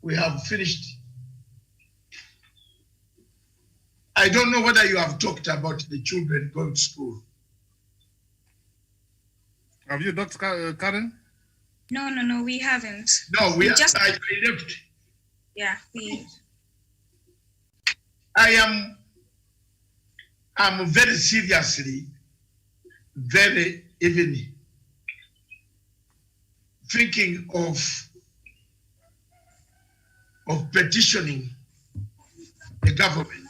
We have finished. I don't know whether you have talked about the children going to school. Have you, Dr. Karen? No, we haven't. No, I left. Yeah, I'm very seriously, very even thinking of petitioning the government.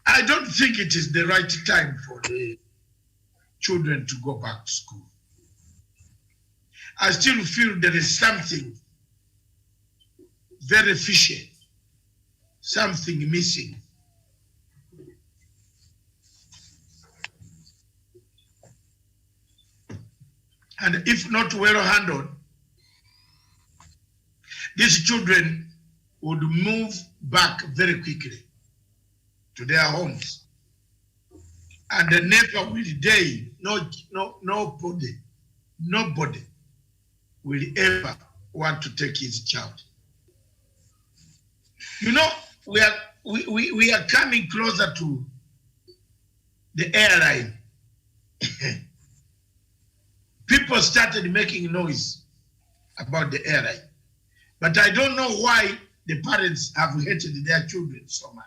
I don't think it is the right time for the children to go back to school. I still feel there is something very fishy, something missing. And if not well handled, these children would move back very quickly. to their homes. And never will they, nobody will ever want to take his child. You know, we are coming closer to the airline. People started making noise about the airline. But I don't know why the parents have hated their children so much.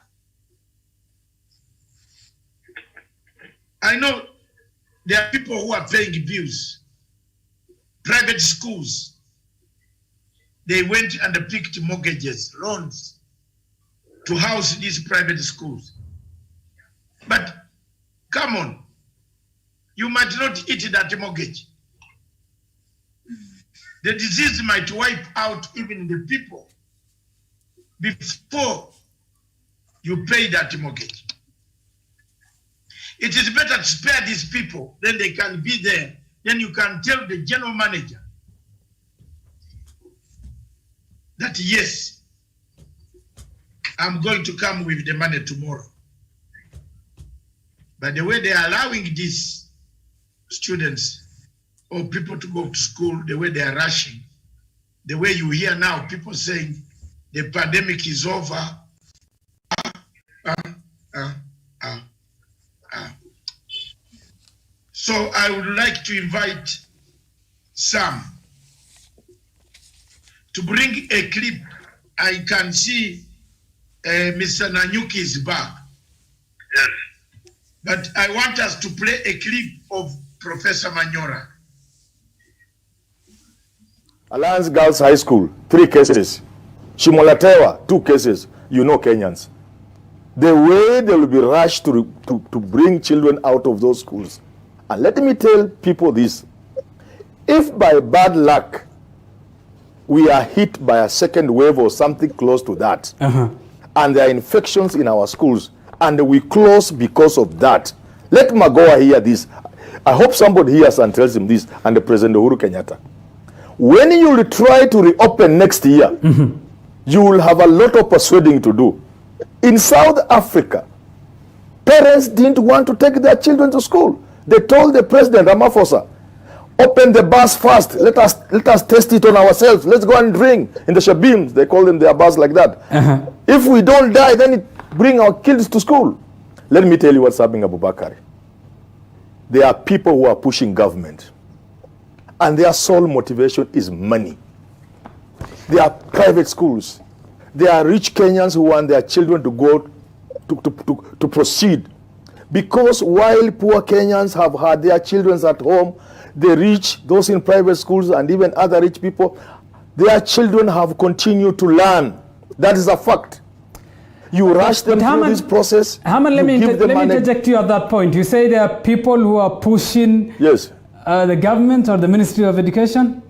I know there are people who are paying bills, private schools. They went and picked mortgages, loans to house these private schools. But come on, you might not eat that mortgage. The disease might wipe out even the people before you pay that mortgage. It is better to spare these people, then they can be there. Then you can tell the general manager that yes, I'm going to come with the money tomorrow. But the way they are allowing these students or people to go to school, the way they are rushing, the way you hear now people saying the pandemic is over. So I would like to invite Sam to bring a clip. I can see Mr. Nanyuki is back. Yes. But I want us to play a clip of Professor Manyora. Alliance Girls High School, 3 cases. Shimolatewa, 2 cases. You know Kenyans. The way they will be rushed to bring children out of those schools. And let me tell people this. If by bad luck we are hit by a second wave or something close to that, and there are infections in our schools, and we close because of that, let Magoa hear this. I hope somebody hears and tells him this, and the President Uhuru Kenyatta. When you will try to reopen next year, you will have a lot of persuading to do. In South Africa, parents didn't want to take their children to school. They told the President Ramaphosa, open the bus first. Let us test it on ourselves. Let's go and drink in the shabeens. They call them their bus like that. If we don't die, then bring our kids to school. Let me tell you what's happening, Abubakar. There are people who are pushing government, and their sole motivation is money. They are private schools. There are rich Kenyans who want their children to go to proceed. Because while poor Kenyans have had their children at home, the rich, those in private schools, and even other rich people, their children have continued to learn. That is a fact. You rush them through this process. Haman, let me interject you at that point. You say there are people who are pushing the government or the Ministry of Education?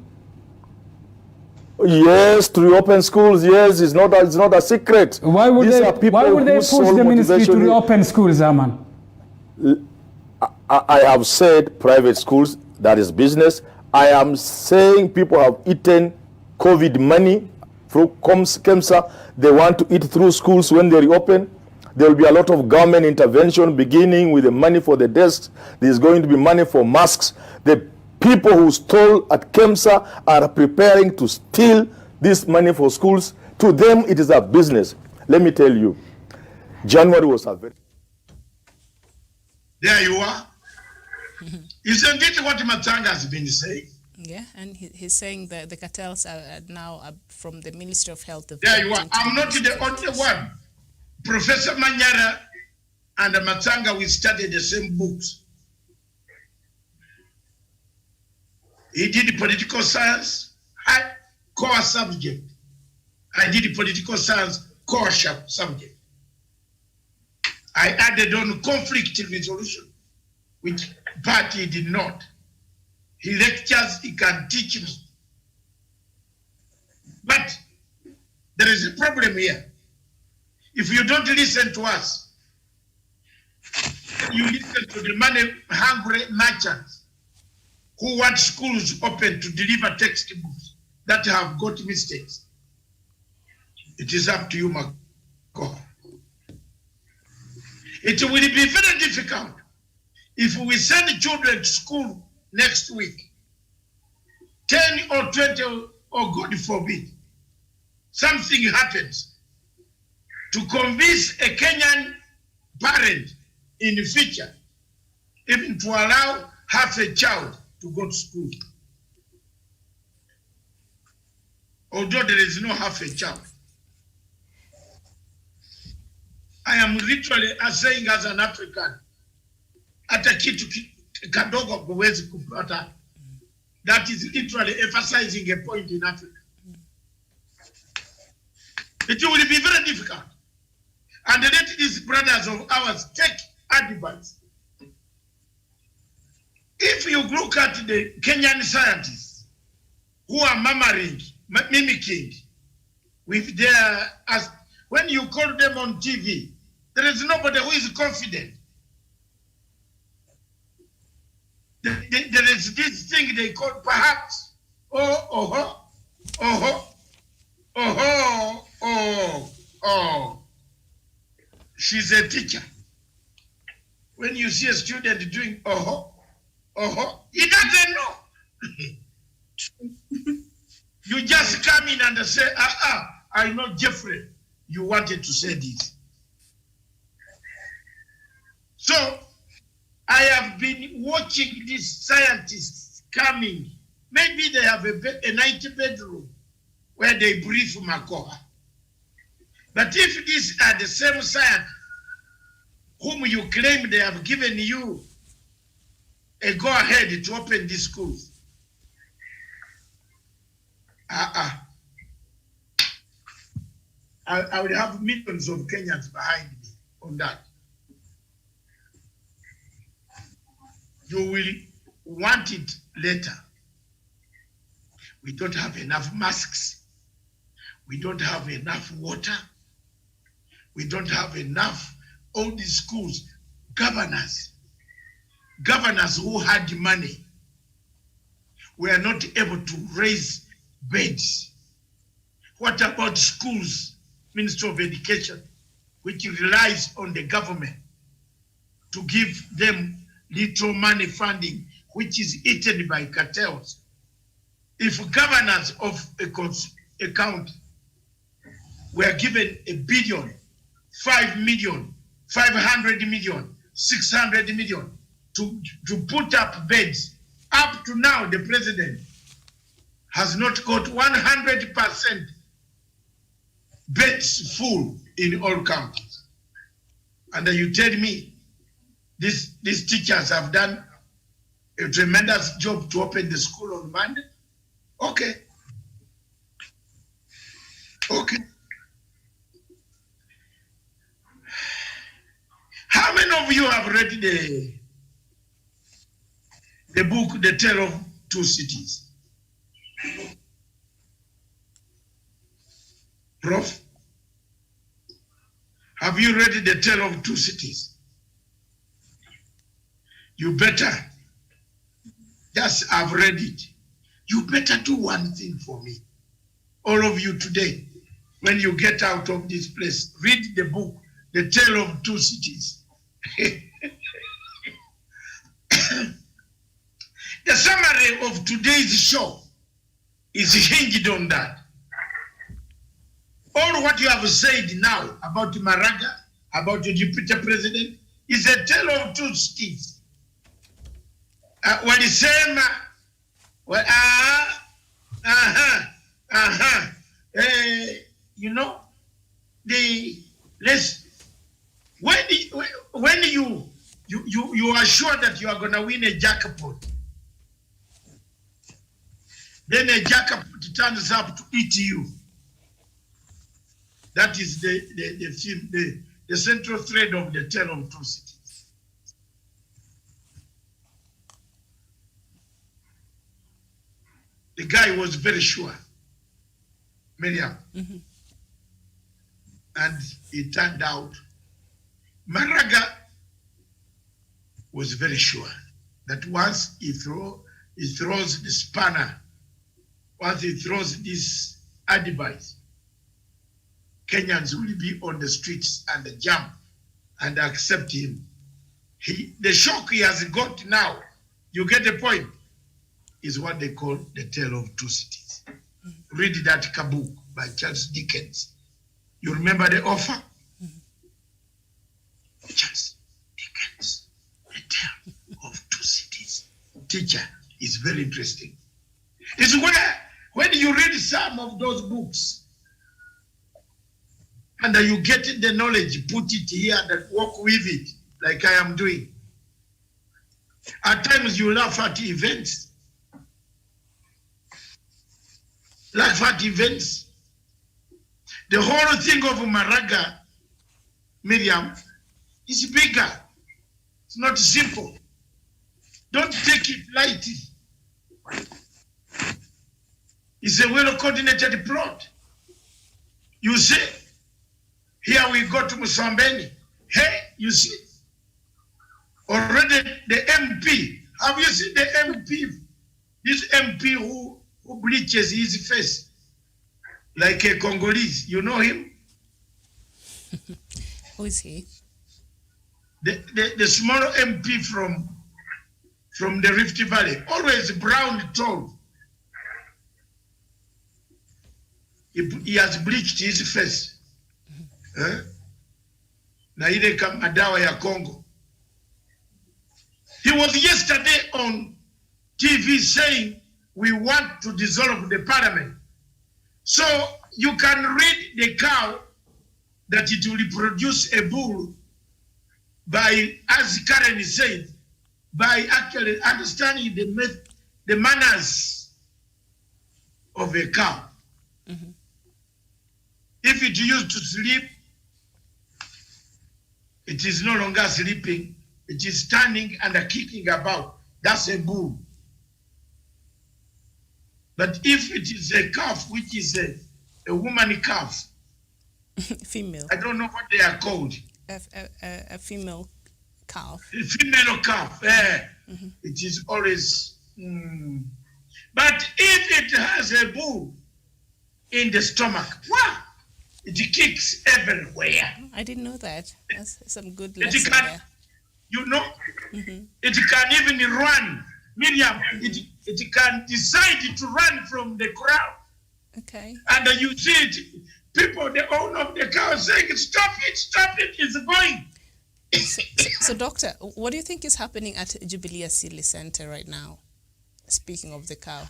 Yes, to reopen schools. Yes, it's not a secret. Why would they push the ministry to reopen schools, Haman? I have said private schools, that is business. I am saying people have eaten COVID money through KEMSA. They want to eat through schools when they reopen. There will be a lot of government intervention, beginning with the money for the desks. There is going to be money for masks. The people who stole at KEMSA are preparing to steal this money for schools. To them, it is a business. Let me tell you, January was a very... There you are. Isn't it what Matanga has been saying? Yeah, and he's saying that the cartels are now from the Ministry of Health. There you are. I'm not the only one. Professor Manyara and Matanga, we studied the same books. He did political science, core subject. I did political science, core subject. I added on conflict resolution, which party did not. He lectures, he can teach me. But there is a problem here. If you don't listen to us, you listen to the money-hungry merchants who want schools open to deliver textbooks that have got mistakes. It is up to you, Marco. It will be very difficult if we send children to school next week, 10 or 20, or God forbid, something happens, to convince a Kenyan parent in the future even to allow half a child to go to school. Although there is no half a child. I am literally saying as an African, hata kitu kadogo kuwezi kupata. That is literally emphasizing a point in Africa. It will be very difficult. And let these brothers of ours take advice. If you look at the Kenyan scientists who are mimicking with their, when you call them on TV, there is nobody who is confident. There is this thing they call perhaps, she's a teacher. When you see a student doing he doesn't know. You just come in and say, I know Jeffrey, you wanted to say this. So I have been watching these scientists coming. Maybe they have a 90 bedroom where they brief Makoha. But if these are the same scientists whom you claim they have given you a go-ahead to open these schools, I will have millions of Kenyans behind me on that. You will want it later. We don't have enough masks. We don't have enough water. We don't have enough. All these schools, governors who had money were not able to raise beds. What about schools, Ministry of Education, which relies on the government to give them little money funding, which is eaten by cartels? If governors of a county were given 1 billion, 5 million, 500 million, 600 million to put up beds, up to now the president has not got 100% beds full in all counties. And you tell me these teachers have done a tremendous job to open the school on Monday? Okay. How many of you have read the book, The Tale of Two Cities? Prof, have you read The Tale of Two Cities? You better, just I've read it. You better do one thing for me. All of you today, when you get out of this place, read the book, The Tale of Two Cities. The summary of today's show is hinged on that. All what you have said now about Maraga, about the deputy president, is a tale of two cities. Walisema, you know, when you are sure that you are going to win a jackpot, then a jackpot turns up to eat you. That is the central thread of the Tale of Two Cities. The guy was very sure, Miriam. Mm-hmm. And it turned out Maraga was very sure that once he throws the spanner, once he throws this advice, Kenyans will be on the streets and jump and accept him. The shock he has got now, you get the point, is what they call the Tale of Two Cities. Read that book by Charles Dickens. You remember the author? Charles Dickens, The Tale of Two Cities. Teacher, is very interesting. It's where, when you read some of those books, and you get the knowledge, put it here and walk with it, like I am doing. At times you laugh at events. Laugh at events. The whole thing of Maraga, Miriam, is bigger. It's not simple. Don't take it lightly. It's a well-coordinated plot. You see, here we go to Musambeni. Hey, you see, already the MP. Have you seen the MP? This MP who bleaches his face like a Congolese. You know him? Who is he? The small MP from the Rift Valley, always brown, tall. He has bleached his face. Na ile kama dawa ya Congo. He was yesterday on TV saying we want to dissolve the parliament. So you can read the cow that it will produce a bull by, as Karen said, by actually understanding the manners of a cow. Mm-hmm. If it used to sleep, it is no longer sleeping. It is standing and kicking about. That's a bull. But if it is a calf, which is a woman calf, female. I don't know what they are called. A female calf. A female calf. Mm-hmm. It is always. But if it has a bull in the stomach, wow, it kicks everywhere. I didn't know that. That's some good lesson lesson there. You know, it can even run. Miriam, it can decide to run from the crowd. Okay. And you see it, people, the owner of the cow saying, stop it, it's going. So, Doctor, what do you think is happening at Jubilee Asili Center right now? Speaking of the cow.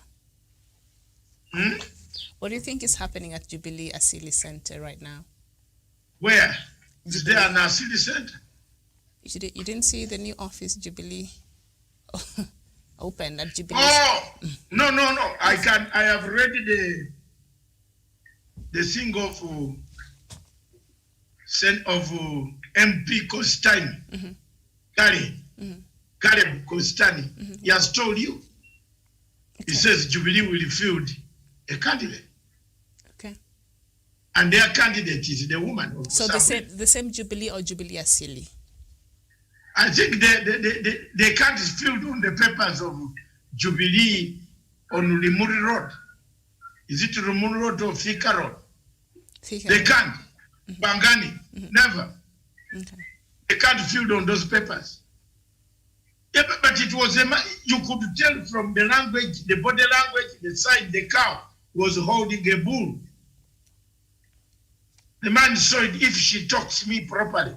What do you think is happening at Jubilee Asili Center right now? Where? Is there an Asili Center? You didn't see the new office, Jubilee, open at Jubilee? Oh, no. I have read the thing of MP Costani, Caleb Costani. He has told you. Okay. He says Jubilee will field a candidate. Okay. And their candidate is the woman. So the same Jubilee or Jubilee Asili? I think they can't field on the papers of Jubilee on Limuri Road. Is it Limuri Road or Thika Road? They can't. Bangani, never. Okay. They can't field on those papers. Yeah, but it was you could tell from the language, the body language, the side the cow was holding a bull. The man saw it if she talks me properly.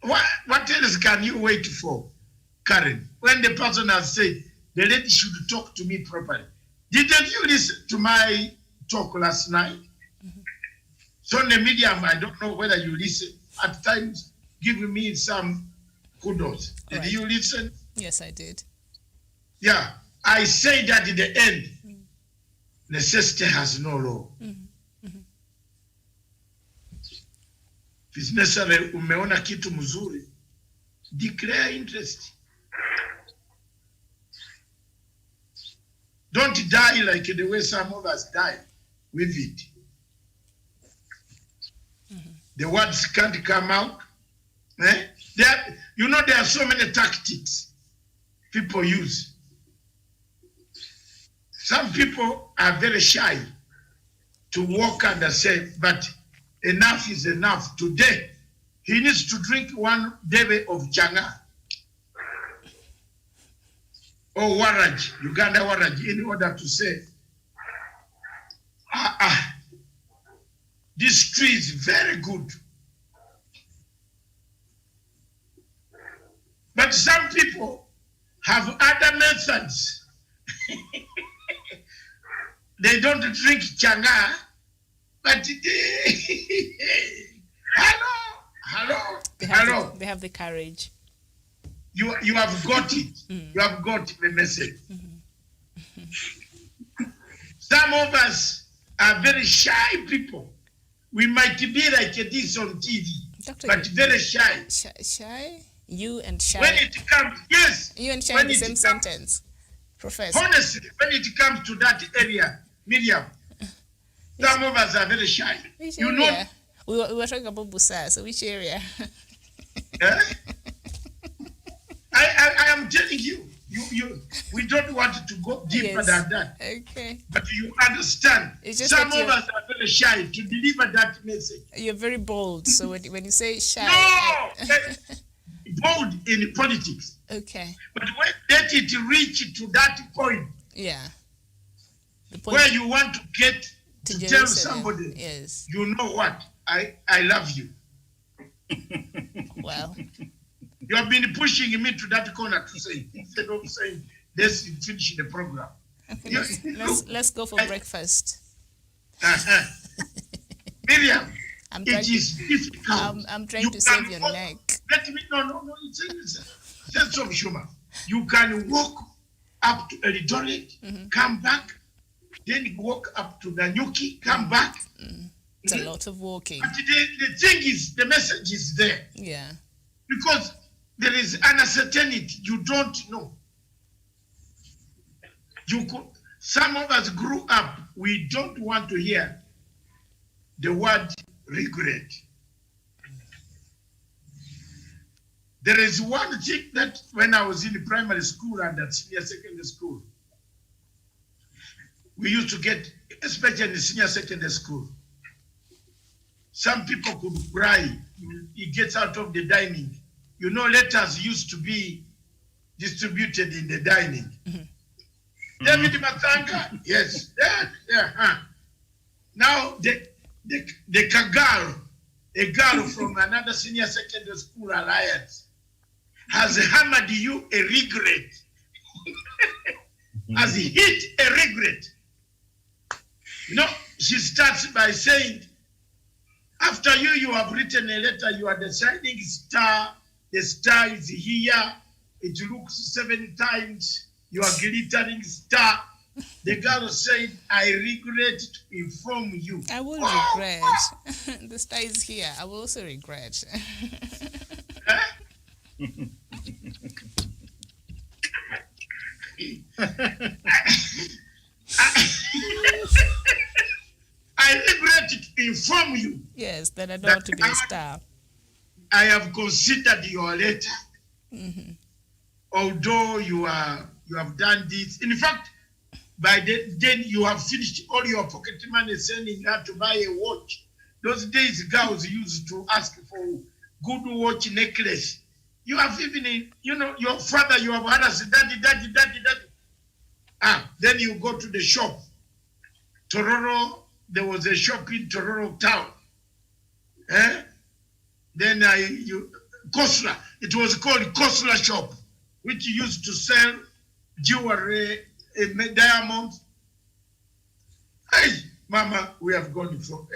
What else can you wait for, Karen? When the person has said, the lady should talk to me properly. Didn't you listen to my talk last night? So on the medium, I don't know whether you listen. At times, giving me some kudos. Did you listen? Yes, I did. Yeah. I say that in the end, necessity has no law. If it's necessary, umeona kitu mzuri, declare interest. Don't die like the way some of us die with it. The words can't come out. There are so many tactics people use. Some people are very shy to walk and say, but enough is enough. Today, he needs to drink 1 debe of changa or waraj, Uganda waraj, in order to say, this tree is very good. But some people have other methods. They don't drink changa, but hello. They have the courage. You have got it. You have got the message. Some of us are very shy people. We might be like this on TV, Doctor, but very shy. Shy? You and shy? When it comes, yes. You and shy in the same sentence, Professor. Honestly, when it comes to that area, Miriam, some of us are very shy. Which you area? know, we were talking about Busa, so which area? I am telling you, we don't want to go deeper than that. Okay. But you understand, some of us are very shy to deliver that message. You're very bold, so when you say shy... No! Bold in politics. Okay. But when let it reach to that point, the point where you want to get to tell somebody, yes, you know what, I love you. Well, you have been pushing me to that corner to say, instead of saying, let's finish the program. Let's go for breakfast. Miriam, it is difficult. I'm trying to save your neck. Let me, no, it's sense of humor. You can walk up to Eldoret, come back, then walk up to Nanyuki, come back. It's a lot of walking. But the thing is, the message is there. Yeah. Because there is uncertainty. You don't know. Some of us grew up, we don't want to hear the word regret. There is one thing that when I was in primary school and at senior secondary school, we used to get, especially in senior secondary school, some people could cry. He gets out of the dining. You know, letters used to be distributed in the dining. David Matanga, yes, Now the Kagal, a girl from another senior secondary school alliance, has hammered you a regret, has hit a regret. You know, she starts by saying, after you have written a letter, you are the shining star, the star is here, it looks 7 times, you are glittering star. The girl said, I regret to inform you. I will regret. The star is here. I will also regret. I regret to inform you. Yes, that I don't want to be a star. I have considered your letter. Although you have done this. In fact, by then you have finished all your pocket money sending her to buy a watch. Those days girls used to ask for good watch necklace. You have even, your father, you have had us, daddy. Then you go to the shop. Tororo, there was a shop in Tororo town. Then Kosla, it was called Kosla shop, which used to sell jewelry, diamonds. Hey, Mama, we have gone from,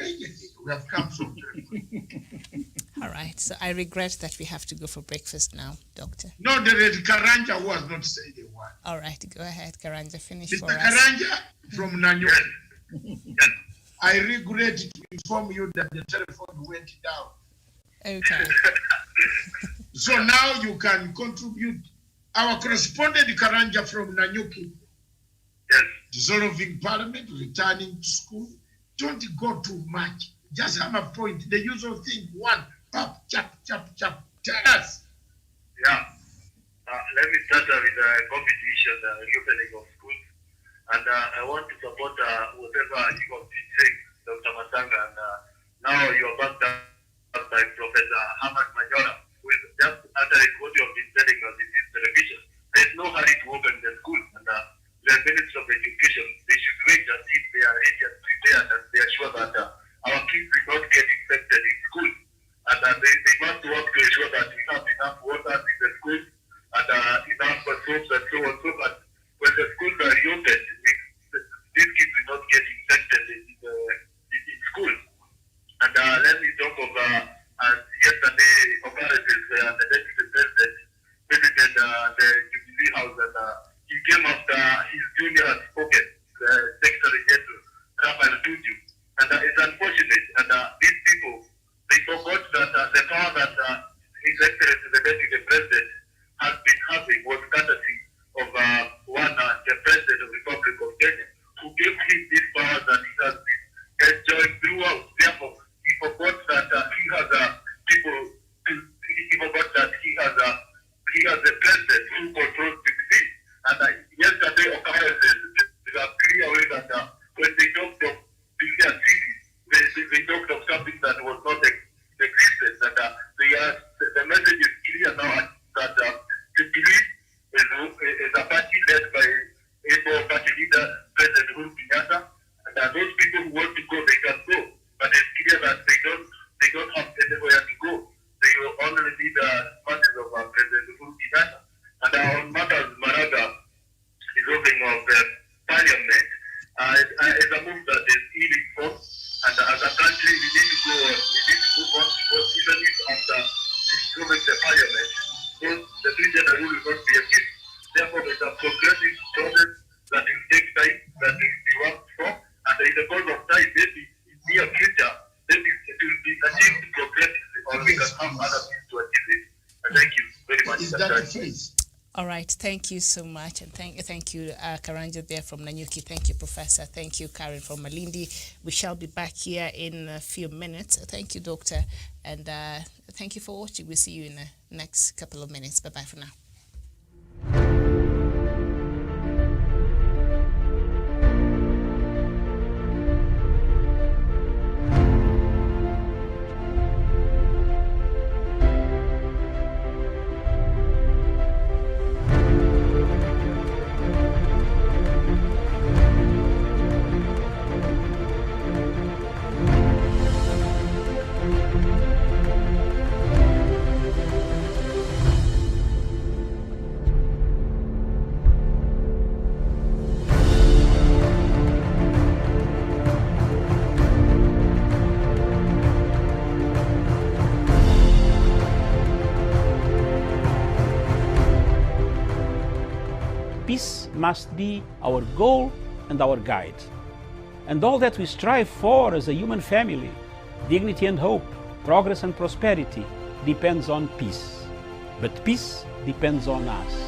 we have come from. All right, so I regret that we have to go for breakfast now, Doctor. No, the Karanja was not saying a word. All right, go ahead, Karanja, finish Mr. for us. Karanja from Nanyo. I regret to inform you that the telephone went down. Okay. So now you can contribute. Our correspondent Karanja from Nanyuki, dissolving parliament, returning to school. Don't go too much. Just have a point. The usual thing, one, pop, chap. Tell us. Yeah. Let me start with the COVID issue, the reopening of schools. And I want to support whatever you have been saying, Dr. Matanga. And now you are back down by Professor Hamad Majora, who is just uttering what you have been telling us in this television. There's no hurry to open the school, and the Minister of Education, they should wait until they are ready and prepared, and they are sure that our kids will not get infected in school. And they must work to ensure that we have enough water in the schools and enough soaps and so on, so that when the schools are reopened, these kids will not get infected in school. And let me talk of yesterday occurrences where the Deputy President visited the Jubilee House, and he came after his junior had spoken, the Secretary General, Rafael Tuju. And it's unfortunate, and these people, they forgot that the power that His Excellency the Deputy President has been having was courtesy of the President of the Republic of Kenya, who gave him these powers that he has been enjoying throughout. Therefore, he forgot that he has people. He forgot that he has a president who controls the disease. And yesterday occurrences, there are clear way that when they talked of billion cities, they talked of something that was not existent. And the message is clear now that Jubilee is a party led by able party leader President Uhuru Kenyatta, and those people who want to go, they can go. But it's clear that they don't have anywhere to go. They will only need the parties of President Uhuru Kenyatta. And on matters Maraga dissolving of the parliament, it's a move that is ill-informed. And as a country, we need to go on. We need to move on, because even if after dissolving the parliament, the three-general rule will not be achieved. Therefore, it's a progressive process that will take time, that will be worked for, and in the course of time, maybe in the near future, maybe it will be achieved progressively, or we can have other means to achieve it. And thank you very much. Is that the case? All right, thank you so much, and thank you, Karanja there from Nanyuki. Thank you, Professor. Thank you, Karen from Malindi. We shall be back here in a few minutes. Thank you, Doctor, and thank you for watching. We'll see you in the next couple of minutes. Bye-bye for now. Peace must be our goal and our guide. And all that we strive for as a human family, dignity and hope, progress and prosperity, depends on peace. But peace depends on us.